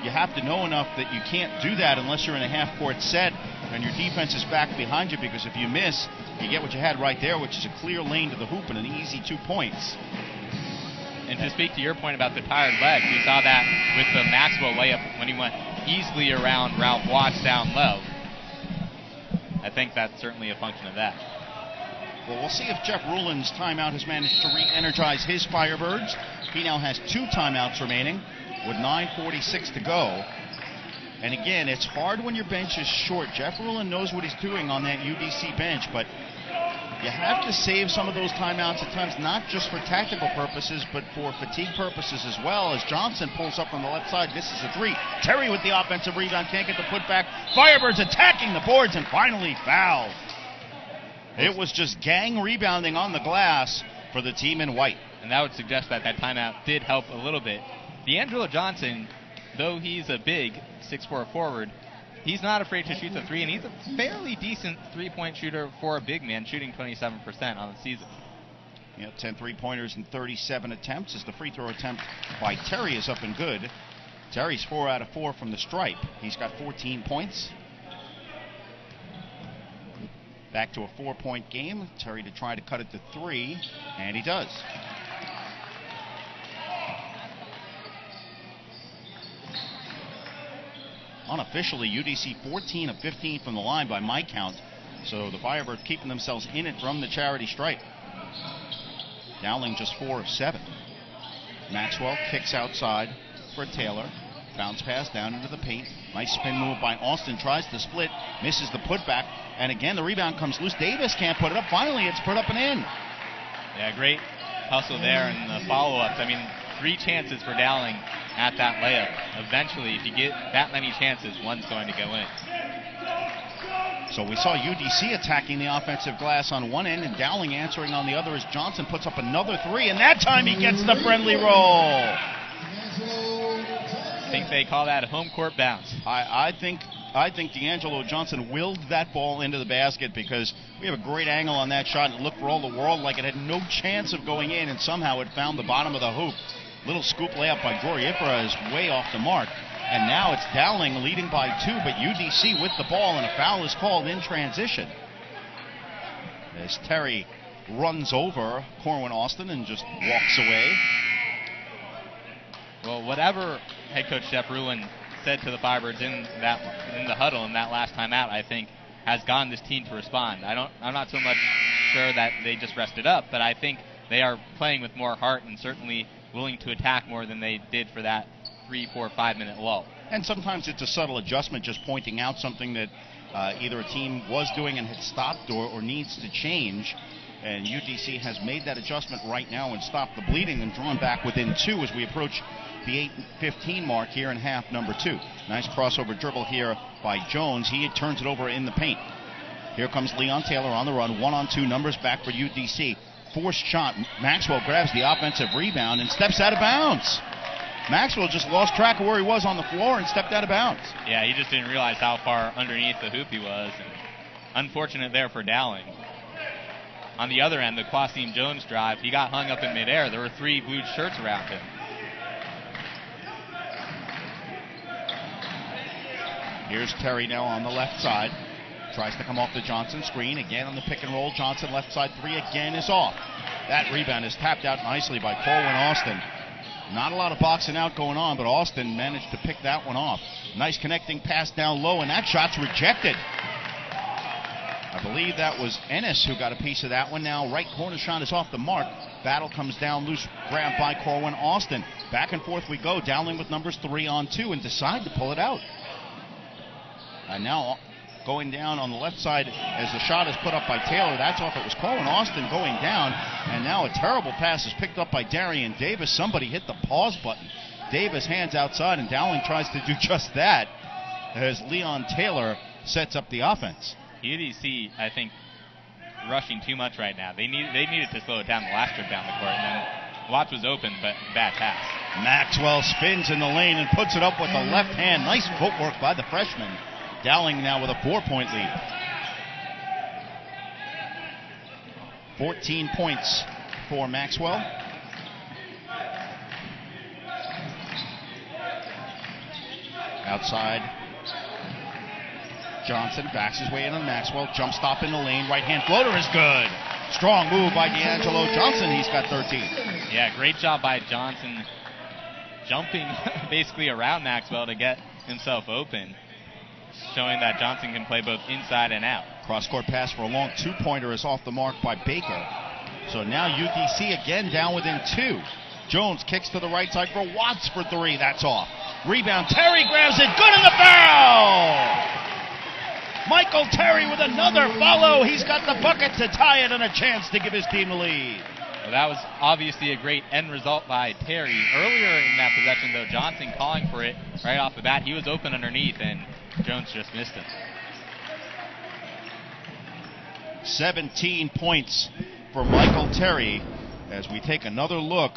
you have to know enough that you can't do that unless you're in a half-court set and your defense is back behind you, because if you miss, you get what you had right there, which is a clear lane to the hoop and an easy 2 points.
And to speak to your point about the tired legs, we saw that with the Maxwell layup when he went easily around Ralph Watts down low. I think that's certainly a function of that.
Well, we'll see if Jeff Rulin's timeout has managed to re-energize his Firebirds. He now has 2 timeouts remaining with 9:46 to go. And again, it's hard when your bench is short. Jeff Rulin knows what he's doing on that UDC bench, but you have to save some of those timeouts at times, not just for tactical purposes, but for fatigue purposes as well, as Johnson pulls up on the left side, misses a 3. Terry with the offensive rebound, can't get the putback. Firebirds attacking the boards and finally fouled. It was just gang rebounding on the glass for the team in white.
And that would suggest that timeout did help a little bit. D'Angelo Johnson, though he's a big 6'4" forward, he's not afraid to shoot the 3, and he's a fairly decent 3-point shooter for a big man, shooting 27% on the season.
10 3-pointers and 37 attempts as the free throw attempt by Terry is up and good. Terry's 4 out of 4 from the stripe. He's got 14 points. Back to a 4-point game. Terry to try to cut it to 3, and he does. Unofficially, UDC 14 of 15 from the line by my count. So the Firebirds keeping themselves in it from the charity stripe. Dowling just 4 of 7. Maxwell kicks outside for Taylor. Bounce pass down into the paint. Nice spin move by Austin. Tries to split. Misses the putback. And again, the rebound comes loose. Davis can't put it up. Finally, it's put up and in.
Yeah, great hustle there and the follow-ups. I mean, 3 chances for Dowling at that layup. Eventually, if you get that many chances, one's going to go in.
So we saw UDC attacking the offensive glass on one end and Dowling answering on the other as Johnson puts up another 3, and that time he gets the friendly roll.
I think they call that a home court bounce.
I think D'Angelo Johnson willed that ball into the basket, because we have a great angle on that shot, and it looked for all the world like it had no chance of going in, and somehow it found the bottom of the hoop. Little scoop layup by Jory Ifra is way off the mark. And now it's Dowling leading by 2, but UDC with the ball, and a foul is called in transition as Terry runs over Corwin Austin and just walks away.
Well, whatever head coach Jeff Rulin said to the Firebirds in the huddle in that last time out, I think has gotten this team to respond. I'm not so much sure that they just rested up, but I think they are playing with more heart, and certainly willing to attack more than they did for that 3, 4, 5 minute lull.
And sometimes it's a subtle adjustment, just pointing out something that either a team was doing and had stopped or needs to change. And UDC has made that adjustment right now and stopped the bleeding and drawn back within 2 as we approach the 8:15 mark here in half number 2. Nice crossover dribble here by Jones. He turns it over in the paint. Here comes Leon Taylor on the run. 1-on-2 numbers back for UDC. Forced shot. Maxwell grabs the offensive rebound and steps out of bounds. Maxwell just lost track of where he was on the floor and stepped out of bounds.
Yeah, he just didn't realize how far underneath the hoop he was. And unfortunate there for Dowling. On the other end, the Quasim Jones drive, he got hung up in midair. There were 3 blue shirts around him.
Here's Terry now on the left side. Tries to come off the Johnson screen. Again on the pick and roll. Johnson left side 3 again is off. That rebound is tapped out nicely by Corwin Austin. Not a lot of boxing out going on, but Austin managed to pick that one off. Nice connecting pass down low, and that shot's rejected. I believe that was Ennis who got a piece of that one. Now right corner shot is off the mark. Battle comes down loose, grabbed by Corwin Austin. Back and forth we go. Dowling with numbers 3-on-2 and decide to pull it out. And now going down on the left side as the shot is put up by Taylor. That's off. It was Corwin Austin going down. And now a terrible pass is picked up by Darian Davis. Somebody hit the pause button. Davis hands outside, and Dowling tries to do just that as Leon Taylor sets up the offense.
UDC, I think, rushing too much right now. They needed to slow it down the last trip down the court. And then Watts was open, but bad pass. Maxwell
spins in the lane and puts it up with the left hand. Nice footwork by the freshman. Dowling now with a 4-point lead. 14 points for Maxwell. Outside. Johnson backs his way in on Maxwell. Jump stop in the lane. Right hand floater is good. Strong move by D'Angelo Johnson. He's got 13.
Yeah, great job by Johnson jumping basically around Maxwell to get himself open, showing that Johnson can play both inside and out.
Cross-court pass for a long 2-pointer is off the mark by Baker. So now UDC again down within 2. Jones kicks to the right side for Watts for 3. That's off. Rebound. Terry grabs it. Good in the barrel. Michael Terry with another follow. He's got the bucket to tie it and a chance to give his team the lead.
Well, that was obviously a great end result by Terry. Earlier in that possession, though, Johnson calling for it right off the bat. He was open underneath, and Jones just missed him.
17 points for Michael Terry as we take another look.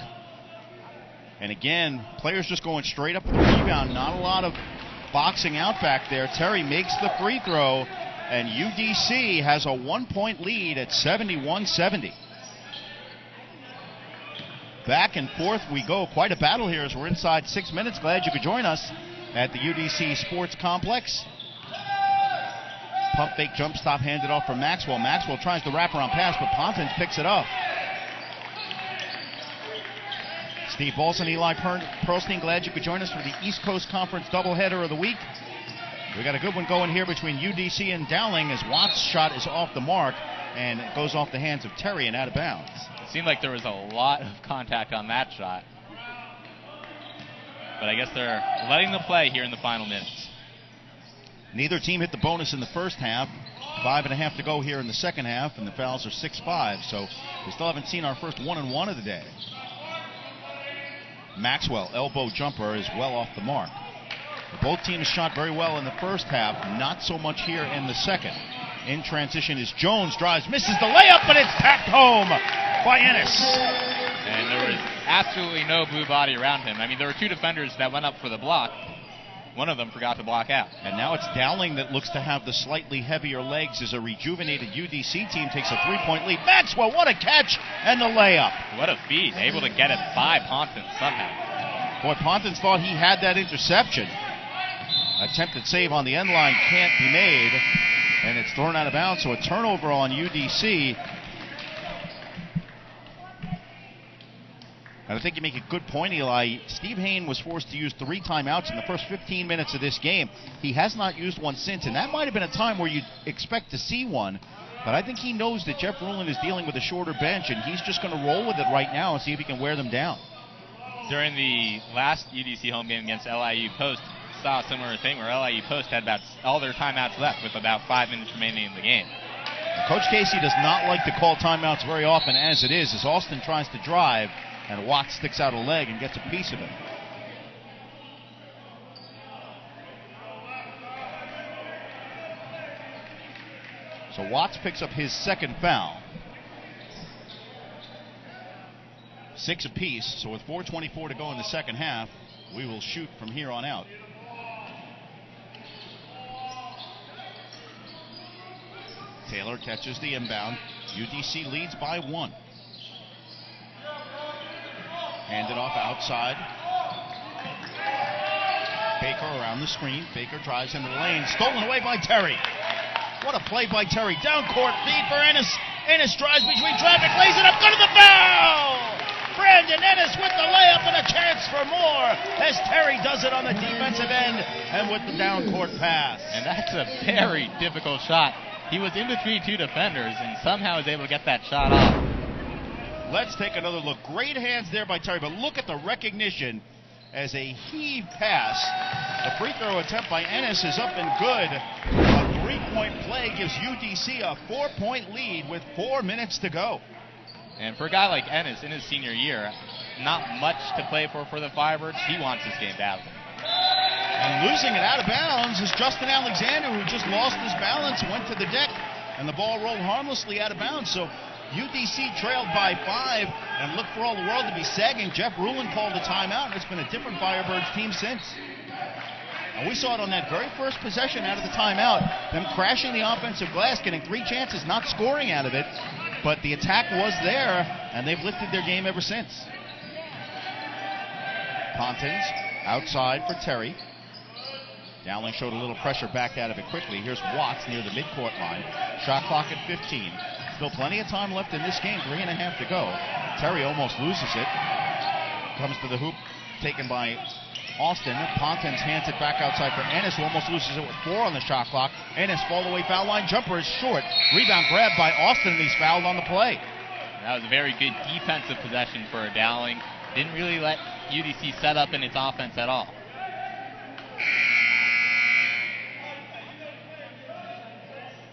And again, players just going straight up with the rebound. Not a lot of boxing out back there. Terry makes the free throw, and UDC has a 1-point lead at 71-70. Back and forth we go. Quite a battle here as we're inside 6 minutes. Glad you could join us at the UDC Sports Complex. Pump fake jump stop handed off from Maxwell. Maxwell tries the wraparound pass, but Pontins picks it up. Steve Bolson, Eli Pearlstein, glad you could join us for the East Coast Conference doubleheader of the week. We got a good one going here between UDC and Dowling as Watts' shot is off the mark and it goes off the hands of Terry and out of bounds.
It seemed like there was a lot of contact on that shot. But I guess they're letting the play here in the final minutes.
Neither team hit the bonus in the first half. 5.5 to go here in the second half, and the fouls are 6-5. So we still haven't seen our first 1-and-1 of the day. Maxwell, elbow jumper, is well off the mark. Both teams shot very well in the first half, not so much here in the second. In transition is Jones, drives, misses the layup, but it's tapped home by Ennis.
And there was absolutely no blue body around him. I mean, there were 2 defenders that went up for the block. One of them forgot to block out.
And now it's Dowling that looks to have the slightly heavier legs as a rejuvenated UDC team takes a 3-point lead. Maxwell, what a catch, and the layup.
What a feat, able to get it by Pontins somehow.
Boy, Pontins thought he had that interception. Attempted save on the end line can't be made, and it's thrown out of bounds, so a turnover on UDC. And I think you make a good point, Eli. Steve Hayne was forced to use 3 timeouts in the first 15 minutes of this game. He has not used one since, and that might have been a time where you'd expect to see one. But I think he knows that Jeff Rulin is dealing with a shorter bench, and he's just going to roll with it right now and see if he can wear them down.
during the last UDC home game against LIU Post, saw a similar thing where LIU Post had about all their timeouts left with about 5 minutes remaining in the game.
Coach Casey does not like to call timeouts very often as it is, as Austin tries to drive, and Watts sticks out a leg and gets a piece of it. So Watts picks up his second foul. 6 apiece, so with 4:24 to go in the second half, we will shoot from here on out. Taylor catches the inbound. UDC leads by 1. Handed off outside. Baker around the screen. Baker drives into the lane. Stolen away by Terry. What a play by Terry. Down court feed for Ennis. Ennis drives between traffic. Lays it up. Go to the foul! Brandon Ennis with the layup and a chance for more as Terry does it on the defensive end and with the down court pass.
And that's a very difficult shot. He was in between 2 defenders and somehow was able to get that shot off.
Let's take another look. Great hands there by Terry, but look at the recognition as a heave pass. The free throw attempt by Ennis is up and good. A 3-point play gives UDC a 4-point lead with 4 minutes to go.
And for a guy like Ennis in his senior year, not much to play for the Firebirds. He wants this game badly.
And losing it out of bounds is Justin Alexander, who just lost his balance, went to the deck, and the ball rolled harmlessly out of bounds. So UDC trailed by 5 and looked for all the world to be sagging. Jeff Rulin called a timeout, and it's been a different Firebirds team since. And we saw it on that very first possession out of the timeout, them crashing the offensive glass, getting 3 chances, not scoring out of it. But the attack was there, and they've lifted their game ever since. Pontins outside for Terry. Dowling showed a little pressure, back out of it quickly. Here's Watts near the midcourt line. Shot clock at 15. Still plenty of time left in this game, 3.5 to go. Terry almost loses it. Comes to the hoop, taken by Austin. Pontins hands it back outside for Ennis, who almost loses it with 4 on the shot clock. Ennis fall away foul line. Jumper is short. Rebound grabbed by Austin, and he's fouled on the play.
That was a very good defensive possession for Dowling. Didn't really let UDC set up in its offense at all.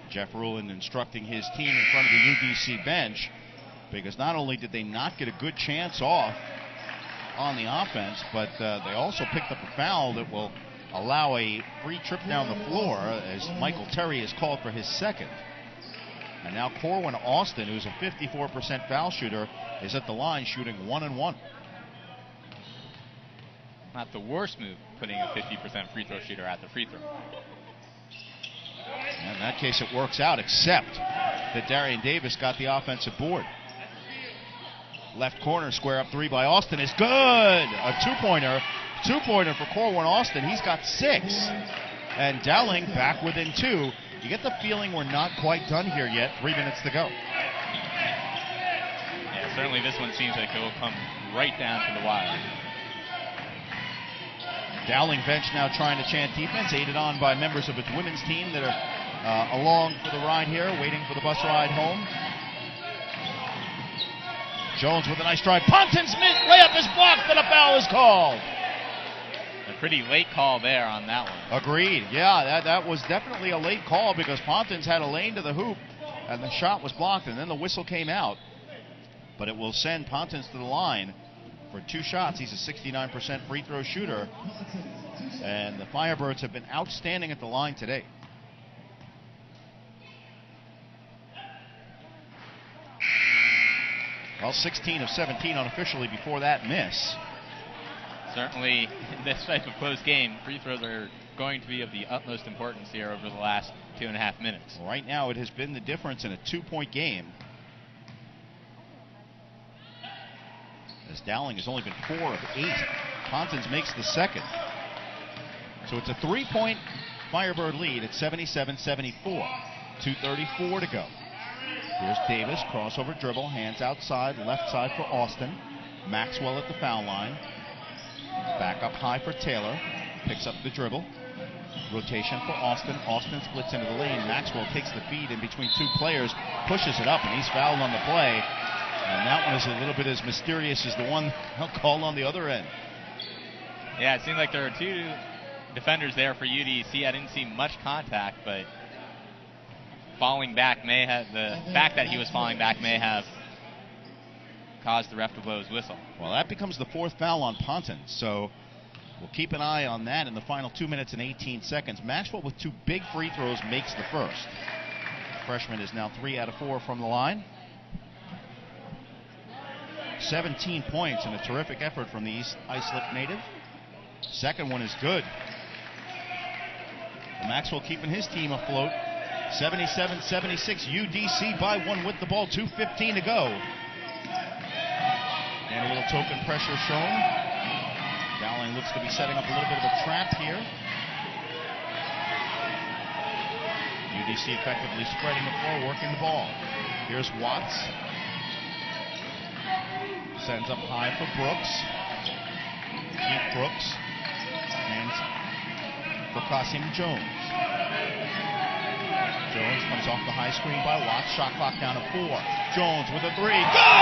Jeff Rulin instructing his team in front of the UDC bench, because not only did they not get a good chance off on the offense, but they also picked up a foul that will allow a free trip down the floor as Michael Terry is called for his second. And now Corwin Austin, who's a 54% foul shooter, is at the line shooting 1 and 1.
Not the worst move, putting a 50% free throw shooter at the free throw.
In that case, it works out, except that Darian Davis got the offensive board. Left corner, square up 3 by Austin is good. A two-pointer for Corwin Austin. He's got 6. And Dowling back within 2. You get the feeling we're not quite done here yet. 3 minutes to go.
Yeah, certainly this one seems like it will come right down to the wire.
Dowling bench now trying to chant defense, aided on by members of its women's team that are along for the ride here, waiting for the bus ride home. Jones with a nice drive. Pontins' layup is blocked, but a foul is called.
A pretty late call there on that one.
Agreed. Yeah, that was definitely a late call because Pontins had a lane to the hoop, and the shot was blocked, and then the whistle came out. But it will send Pontins to the line for 2 shots. He's a 69% free throw shooter, and the Firebirds have been outstanding at the line today. Well, 16 of 17 unofficially before that miss.
Certainly, in this type of close game, free throws are going to be of the utmost importance here over the last 2.5 minutes.
Right now, it has been the difference in a 2-point game, as Dowling has only been 4 of 8. Pontins makes the second. So it's a 3-point Firebird lead at 77-74. 2:34 to go. Here's Davis, crossover dribble, hands outside, left side for Austin. Maxwell at the foul line. Back up high for Taylor. Picks up the dribble. Rotation for Austin. Austin splits into the lane. Maxwell takes the feed in between 2 players, pushes it up, and he's fouled on the play. And that one is a little bit as mysterious as the one called on the other end.
Yeah, it seemed like there were two defenders there for UDC. I didn't see much contact, but falling back the fact that he was falling back may have caused the ref to blow his whistle.
Well, that becomes the fourth foul on Ponton, so we'll keep an eye on that in the final 2 minutes and 18 seconds. Maxwell with two big free throws makes the first. The freshman is now 3 out of 4 from the line. 17 points and a terrific effort from the East Islip native. Second one is good. Maxwell keeping his team afloat. 77-76, UDC by 1 with the ball, 2:15 to go. And a little token pressure shown. Dowling looks to be setting up a little bit of a trap here. UDC effectively spreading the floor, working the ball. Here's Watts. Sends up high for Brooks. Keith Brooks. And for Qasim Jones. Jones comes off the high screen by Watts. Shot clock down to 4. Jones with a 3. Good!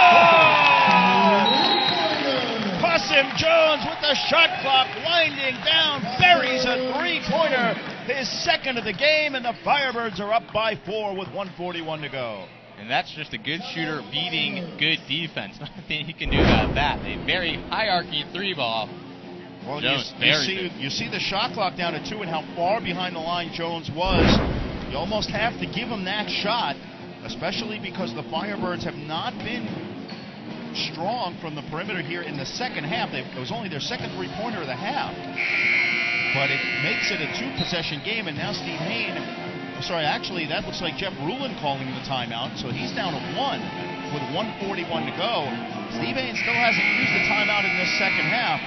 Qasim Jones with the shot clock winding down. Buries a three-pointer. His second of the game, and the Firebirds are up by 4 with 1:41 to go.
And that's just a good shooter beating good defense. Nothing he can do about that. A very hierarchy three ball.
Well,
Jones,
you see the shot clock down to 2 and how far behind the line Jones was. You almost have to give him that shot, especially because the Firebirds have not been strong from the perimeter here in the second half. It was only their second three-pointer of the half. But it makes it a 2-possession game, and now Steve Hayne, actually, that looks like Jeff Rulin calling the timeout, so he's down to 1 with 1:41 to go. Steve Hayne still hasn't used the timeout in this second half,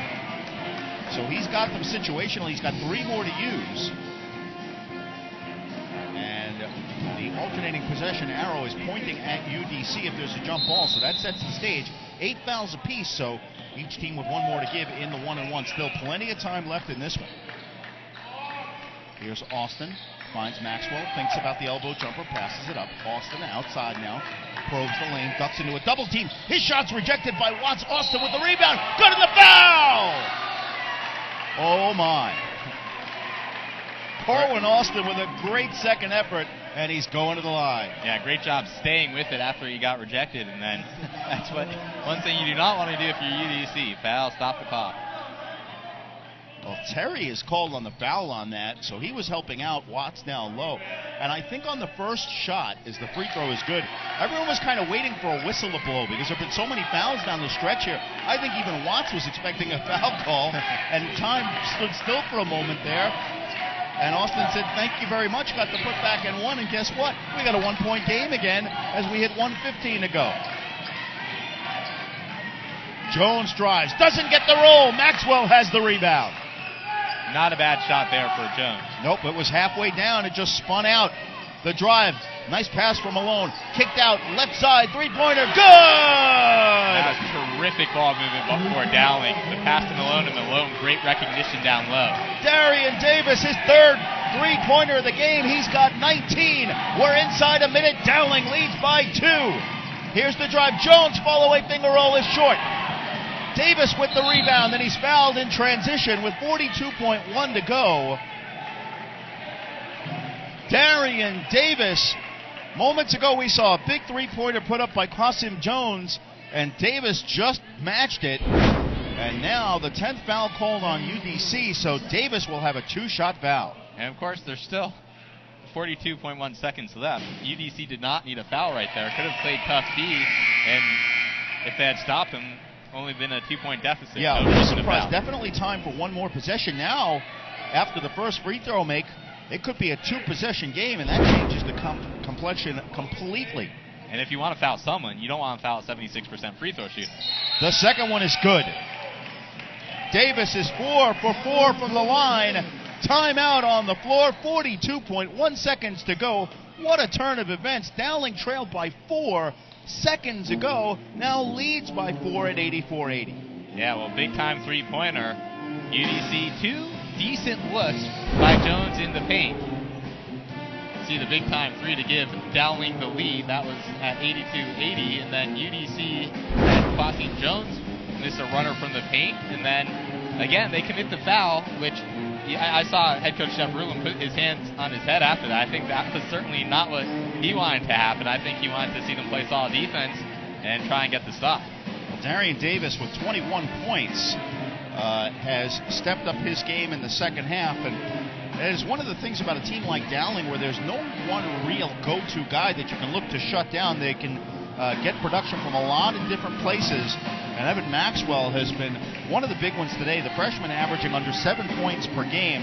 so he's got them situational. He's got 3 more to use. And the alternating possession arrow is pointing at UDC if there's a jump ball, so that sets the stage. 8 fouls apiece, so each team with 1 more to give in the 1-and-1. Still plenty of time left in this one. Here's Austin. Finds Maxwell, thinks about the elbow jumper, passes it up. Austin outside now, probes the lane, ducks into a double team. His shot's rejected by Watts. Austin with the rebound. Good in the foul! Oh my. Corwin Austin with a great second effort, and he's going to the line.
Yeah, great job staying with it after he got rejected, and then that's one thing you do not want to do if you're UDC. Foul, stop the clock.
Well, Terry is called on the foul on that, so he was helping out. Watts down low. And I think on the first shot, as the free throw is good, everyone was kind of waiting for a whistle to blow because there have been so many fouls down the stretch here. I think even Watts was expecting a foul call, and time stood still for a moment there. And Austin said, thank you very much, got the putback and 1, and guess what? We got a 1-point game again as we hit 1:15 to go. Jones drives, doesn't get the roll. Maxwell has the rebound.
Not a bad shot there for Jones.
Nope, it was halfway down. It just spun out. The drive, nice pass from Malone. Kicked out, left side, three-pointer, good!
That was terrific ball movement for Dowling. The pass to Malone, and Malone, great recognition down low.
Darian Davis, his third three-pointer of the game. He's got 19. We're inside a minute. Dowling leads by 2. Here's the drive. Jones, fall-away finger roll is short. Davis with the rebound, then he's fouled in transition with 42.1 to go. Darian Davis, moments ago we saw a big three-pointer put up by Qasim Jones, and Davis just matched it. And now the 10th foul called on UDC, so Davis will have a 2-shot foul.
And of course, there's still 42.1 seconds left. UDC did not need a foul right there. Could have played tough D, and if they had stopped him, only been a 2-point deficit.
Yeah,
no
surprise. Definitely time for 1 more possession. Now, after the first free throw make, it could be a 2-possession game, and that changes the complexion completely.
And if you want to foul someone, you don't want to foul a 76% free throw shooter.
The second one is good. Davis is 4 for 4 from the line. Timeout on the floor. 42.1 seconds to go. What a turn of events. Dowling trailed by 4 seconds ago, now leads by 4 at 84-80.
Yeah, well, big-time three-pointer. UDC, 2 decent looks by Jones in the paint. see the big time three to give Dowling the lead. That was at 82-80, and then UDC had Quasi Jones miss a runner from the paint, and then again they commit the foul, which I saw head coach Jeff Rulin put his hands on his head after that. I think that was certainly not what he wanted to happen. I think he wanted to see them play solid defense and try and get the stop.
Well, Darian Davis with 21 points has stepped up his game in the second half, and it is one of the things about a team like Dowling where there's no one real go-to guy that you can look to shut down. They can get production from a lot of different places, and Evan Maxwell has been one of the big ones today. The freshman averaging under 7 points per game,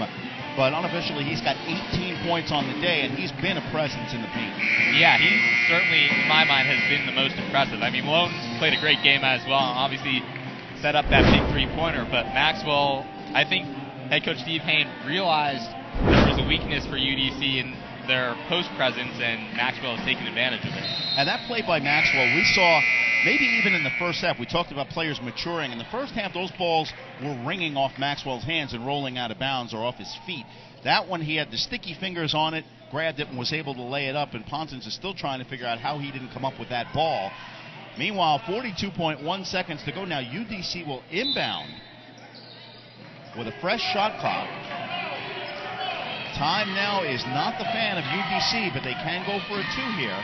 but unofficially he's got 18 points on the day, and he's been a presence in the paint. Yeah, he certainly, in my mind, has been the most impressive. I mean, Malone played a great game as well, and obviously set up that big three-pointer, but Maxwell, I think head coach Steve Hayne realized there was a weakness for UDC in their post presence, and Maxwell has taken advantage of it. And that play by Maxwell, we saw maybe even in the first half. We talked about players maturing. In the first half, those balls were ringing off Maxwell's hands and rolling out of bounds or off his feet. That one, he had the sticky fingers on it, grabbed it, and was able to lay it up, and Pontins is still trying to figure out how he didn't come up with that ball. Meanwhile, 42.1 seconds to go now. UDC will inbound with a fresh shot clock. Time now is not the fan of UDC, but they can go for a two here.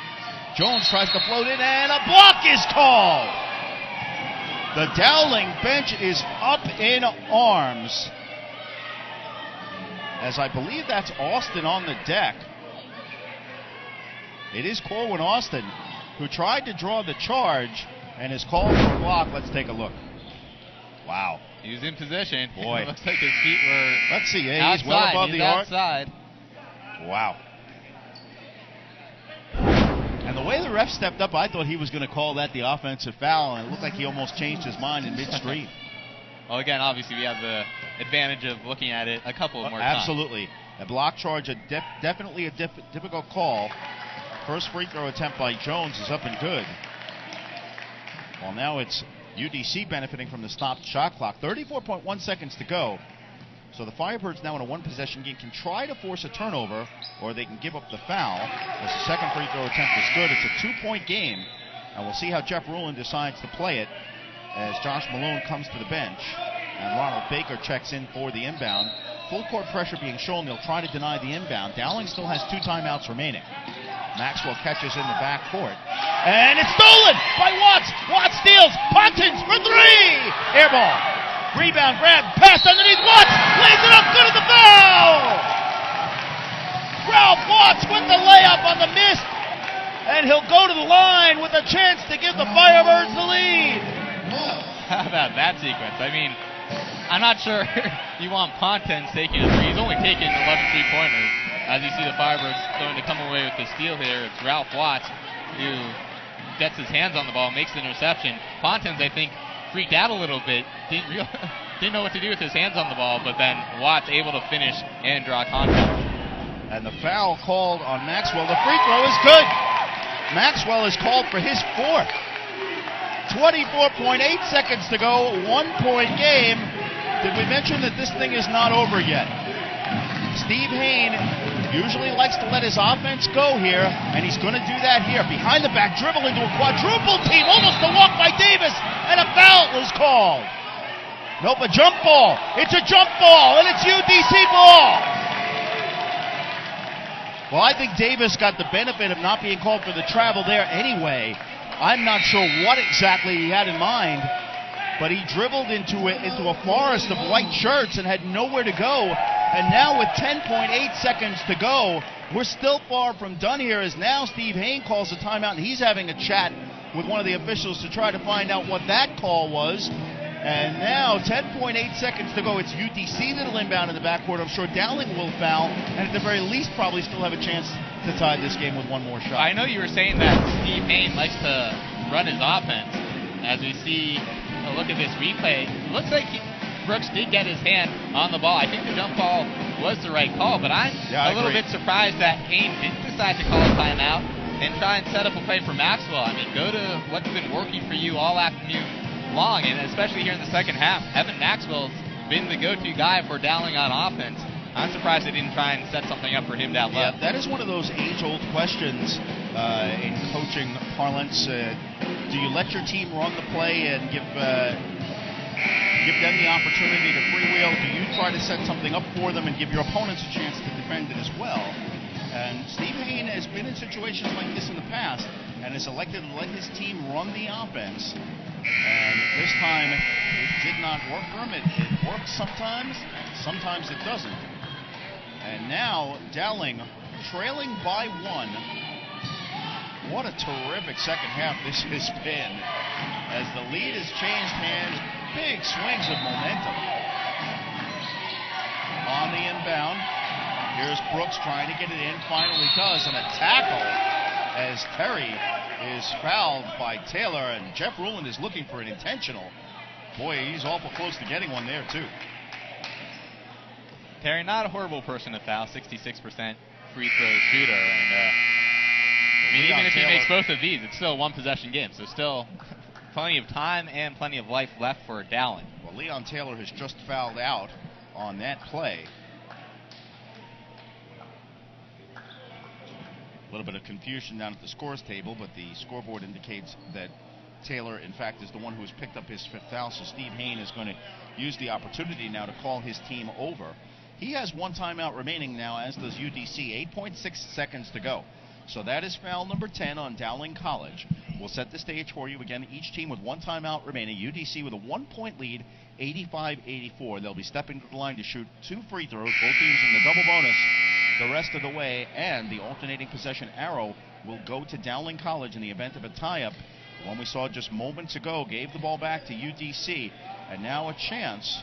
Jones tries to float in, and a block is called. The Dowling bench is up in arms, as I believe that's Austin on the deck. It is Corwin Austin, who tried to draw the charge and is called for a block. Let's take a look. Wow.
He was in position.
Boy.
It looks like his feet were
Let's see. Yeah,
outside.
He's well above
He's
the arc.
outside.
Wow. And the way the ref stepped up, I thought he was going to call that the offensive foul, and it looked like he almost changed his mind in midstream.
Well, again, obviously we have the advantage of looking at it a couple of more times.
Absolutely. A block charge, definitely a difficult call. First free throw attempt by Jones is up and good. Well, now it's UDC benefiting from the stopped shot clock. 34.1 seconds to go. So the Firebirds now in a one-possession game can try to force a turnover, or they can give up the foul. As the second free throw attempt is good. It's a two-point game, and we'll see how Jeff Rulin decides to play it as Josh Malone comes to the bench, and Ronald Baker checks in for the inbound. Full court pressure being shown. They'll try to deny the inbound. Dowling still has 2 timeouts remaining. Maxwell catches in the backcourt, and it's stolen by Watts. Watts steals. Pontins for 3. Air ball. Rebound, grab, pass underneath Watts. Lays it up, good at the foul. Ralph Watts with the layup on the miss, and he'll go to the line with a chance to give the Firebirds the lead.
How about that sequence? I mean, I'm not sure you want Pontins taking a three. He's only taken 11 3-pointers. As you see the Firebirds going to come away with the steal here, it's Ralph Watts who gets his hands on the ball, makes the interception. Pontins, I think, freaked out a little bit, didn't know what to do with his hands on the ball, but then Watts able to finish and draw contact. And the foul called on Maxwell. The free throw is good. Maxwell is called for his 4th. 24.8 seconds to go, 1-point game. Did we mention that this thing is not over yet? Steve Hayne usually likes to let his offense go here, and he's going to do that here. Behind the back, dribble into a quadruple team, almost a walk by Davis, and a foul was called. Nope, a jump ball. It's a jump ball, and it's UDC ball. Well, I think Davis got the benefit of not being called for the travel there anyway. I'm not sure what exactly he had in mind, but he dribbled into a forest of white shirts and had nowhere to go. And now with 10.8 seconds to go, we're still far from done here, as now Steve Hayne calls a timeout, and he's having a chat with one of the officials to try to find out what that call was. And now 10.8 seconds to go. It's UDC that'll inbound in the backcourt. I'm sure Dowling will foul, and at the very least probably still have a chance to tie this game with one more shot. I know you were saying that Steve Hayne likes to run his offense. As we see a look at this replay, it looks like Brooks did get his hand on the ball. I think the jump ball was the right call, but I'm a little bit surprised that Hayne didn't decide to call a timeout and try and set up a play for Maxwell. I mean, go to what's been working for you all afternoon long, and especially here in the second half. Evan Maxwell's been the go-to guy for Dowling on offense. I'm surprised they didn't try and set something up for him down low.
Yeah, that is one of those age-old questions in coaching parlance. Do you let your team run the play and give them the opportunity to freewheel? Do you try to set something up for them and give your opponents a chance to defend it as well? And Steve Hayne has been in situations like this in the past and has elected to let his team run the offense. And this time, it did not work for him. It works sometimes, sometimes it doesn't. And now, Dowling trailing by 1. What a terrific second half this has been. As the lead has changed hands, big swings of momentum. On the inbound, here's Brooks trying to get it in, finally does, and a tackle as Terry is fouled by Taylor, and Jeff Ruland is looking for an intentional. Boy, he's awful close to getting one there, too.
Terry, not a horrible person to foul, 66% free throw shooter, and even if he makes both of these, it's still a one-possession game, so still plenty of time and plenty of life left for Dowling.
Well, Leon Taylor has just fouled out on that play. A little bit of confusion down at the scores table, but the scoreboard indicates that Taylor, in fact, is the one who has picked up his 5th foul, so Steve Hayne is going to use the opportunity now to call his team over. He has one timeout remaining now, as does UDC. 8.6 seconds to go. So that is foul number 10 on Dowling College. We'll set the stage for you again. Each team with one timeout remaining. UDC with a 1-point lead, 85-84. They'll be stepping to the line to shoot 2 free throws. Both teams in the double bonus the rest of the way, and the alternating possession arrow will go to Dowling College in the event of a tie-up. The one we saw just moments ago gave the ball back to UDC, and now a chance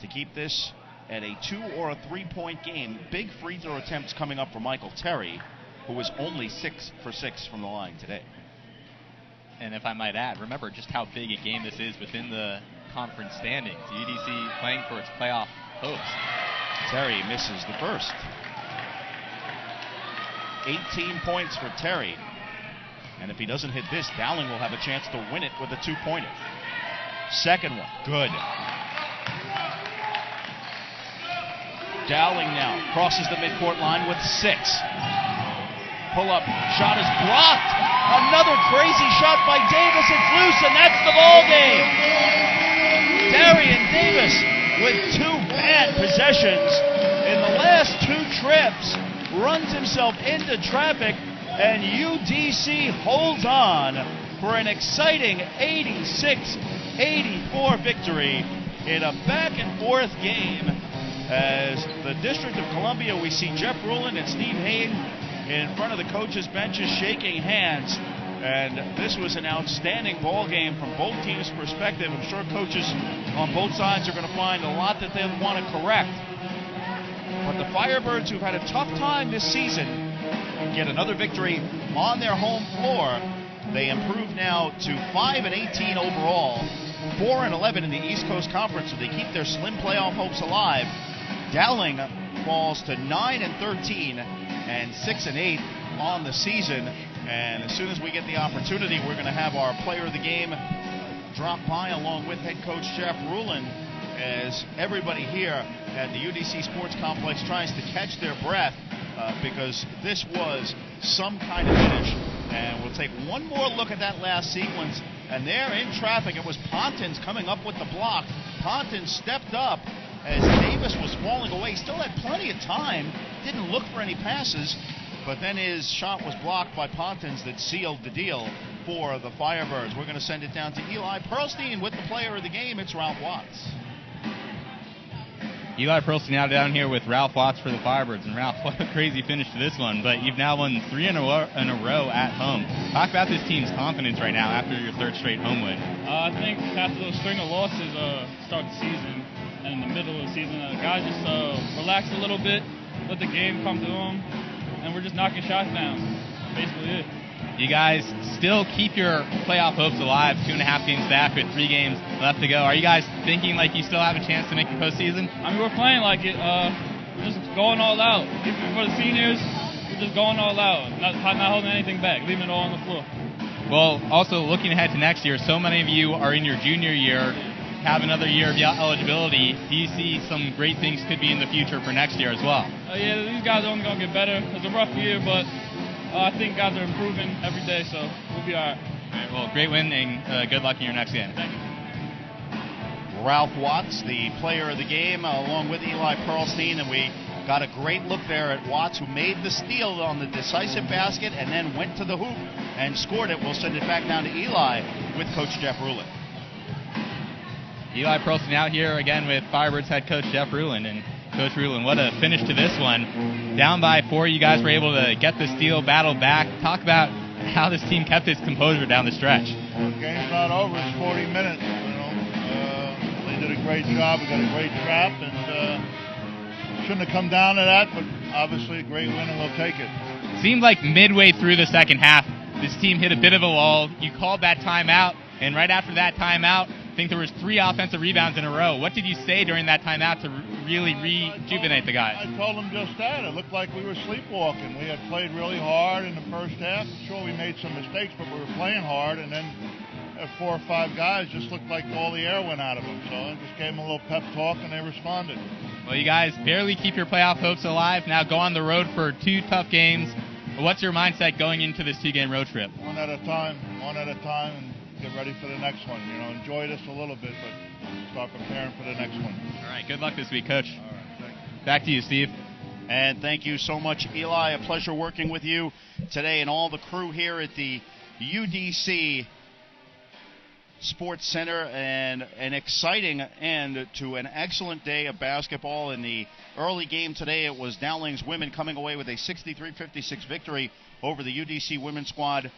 to keep this at a 2 or a 3-point game. Big free throw attempts coming up for Michael Terry, who was only 6 for 6 from the line today.
And if I might add, remember just how big a game this is within the conference standings. UDC playing for its playoff hopes.
Terry misses the first. 18 points for Terry. And if he doesn't hit this, Dowling will have a chance to win it with a 2-pointer. Second one, good. Dowling now crosses the midcourt line with 6. Pull-up shot is blocked. Another crazy shot by Davis. It's loose, and that's the ball game. Darian Davis with 2 bad possessions in the last 2 trips runs himself into traffic, and UDC holds on for an exciting 86-84 victory in a back-and-forth game. As the District of Columbia, we see Jeff Ruland and Steve Hayne in front of the coaches' benches shaking hands. And this was an outstanding ball game from both teams' perspective. I'm sure coaches on both sides are going to find a lot that they'll want to correct. But the Firebirds, who've had a tough time this season, get another victory on their home floor. They improve now to 5-18 overall, 4-11 in the East Coast Conference, so they keep their slim playoff hopes alive. Dowling falls to 9-13 and 6-8 on the season. And as soon as we get the opportunity, we're going to have our player of the game drop by along with head coach Jeff Ruland, as everybody here at the UDC Sports Complex tries to catch their breath because this was some kind of finish. And we'll take one more look at that last sequence. And there in traffic, it was Pontins coming up with the block. Pontins stepped up as Davis was falling away. Still had plenty of time. Didn't look for any passes. But then his shot was blocked by Pontins that sealed the deal for the Firebirds. We're going to send it down to Eli Pearlstein with the player of the game. It's Ralph Watts.
Eli Pearlstein now down here with Ralph Watts for the Firebirds. And Ralph, what a crazy finish to this one. But you've now won 3 in a row at home. Talk about this team's confidence right now after your 3rd straight home win.
I think after those string of losses start the season and in the middle of the season, guys just relaxed a little bit, let the game come to them, and we're just knocking shots down. Basically it.
You guys still keep your playoff hopes alive, 2.5 games back with 3 games left to go. Are you guys thinking like you still have a chance to make the postseason?
I mean, we're playing like it. We're just going all out. Even for the seniors, we're just going all out, not holding anything back, leaving it all on the floor.
Well, also looking ahead to next year, so many of you are in your junior year. have another year of eligibility, do you see some great things could be in the future for next year as well?
Yeah, these guys are only going to get better. It's a rough year, but I think guys are improving every day, so we'll be all right.
All right, well, great win, and good luck in your next game.
Thank you.
Ralph Watts, the player of the game, along with Eli Pearlstein, and we got a great look there at Watts, who made the steal on the decisive basket and then went to the hoop and scored it. We'll send it back down to Eli with Coach Jeff Rulin.
Eli Pearlstein out here again with Firebirds head coach Jeff Rulin. And Coach Rulin, what a finish to this one. Down by 4, you guys were able to get the steal, battle back. Talk about how this team kept its composure down the stretch.
Well, the game's not over. It's 40 minutes. They did a great job. We got a great trap, and shouldn't have come down to that, but obviously a great win, and we'll take it.
Seemed like midway through the second half, this team hit a bit of a lull. You called that timeout, and right after that timeout, I think there was 3 offensive rebounds in a row. What did you say during that timeout to really rejuvenate the guys?
I told them just that. It looked like we were sleepwalking. We had played really hard in the first half. Sure, we made some mistakes, but we were playing hard, and then 4 or 5 guys just looked like all the air went out of them. So I just gave them a little pep talk, and they responded.
Well, you guys barely keep your playoff hopes alive. Now go on the road for 2 tough games. What's your mindset going into this 2-game road trip?
One at a time, and get ready for the next one. Enjoy this a little bit, but start preparing for the next one.
All right, good luck this week, Coach.
All right, thank you.
Back to you, Steve.
And thank you so much, Eli. A pleasure working with you today and all the crew here at the UDC Sports Center, and an exciting end to an excellent day of basketball. In the early game today, it was Dowling's women coming away with a 63-56 victory over the UDC women's squad,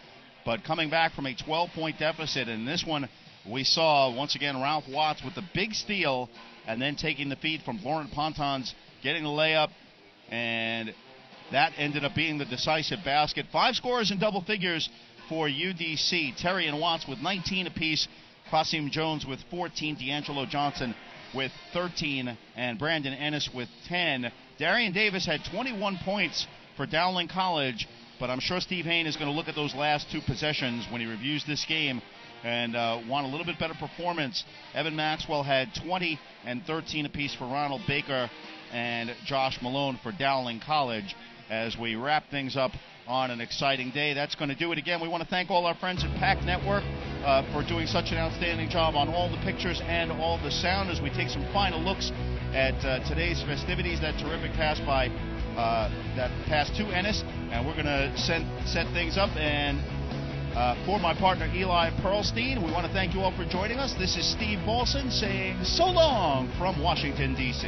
but coming back from a 12-point deficit. In this one, we saw, once again, Ralph Watts with the big steal and then taking the feed from Lauren Pontons, getting the layup, and that ended up being the decisive basket. 5 scorers in double figures for UDC. Terry and Watts with 19 apiece, Qasim Jones with 14, D'Angelo Johnson with 13, and Brandon Ennis with 10. Darian Davis had 21 points for Dowling College, but I'm sure Steve Hayne is going to look at those last 2 possessions when he reviews this game and want a little bit better performance. Evan Maxwell had 20 and 13 apiece for Ronald Baker and Josh Malone for Dowling College. As we wrap things up on an exciting day, that's going to do it again. We want to thank all our friends at PAC Network for doing such an outstanding job on all the pictures and all the sound as we take some final looks at today's festivities. That terrific pass by that pass to Ennis, and we're going to set things up. And for my partner Eli Pearlstein, we want to thank you all for joining us. This is Steve Bolson saying so long from Washington, D.C.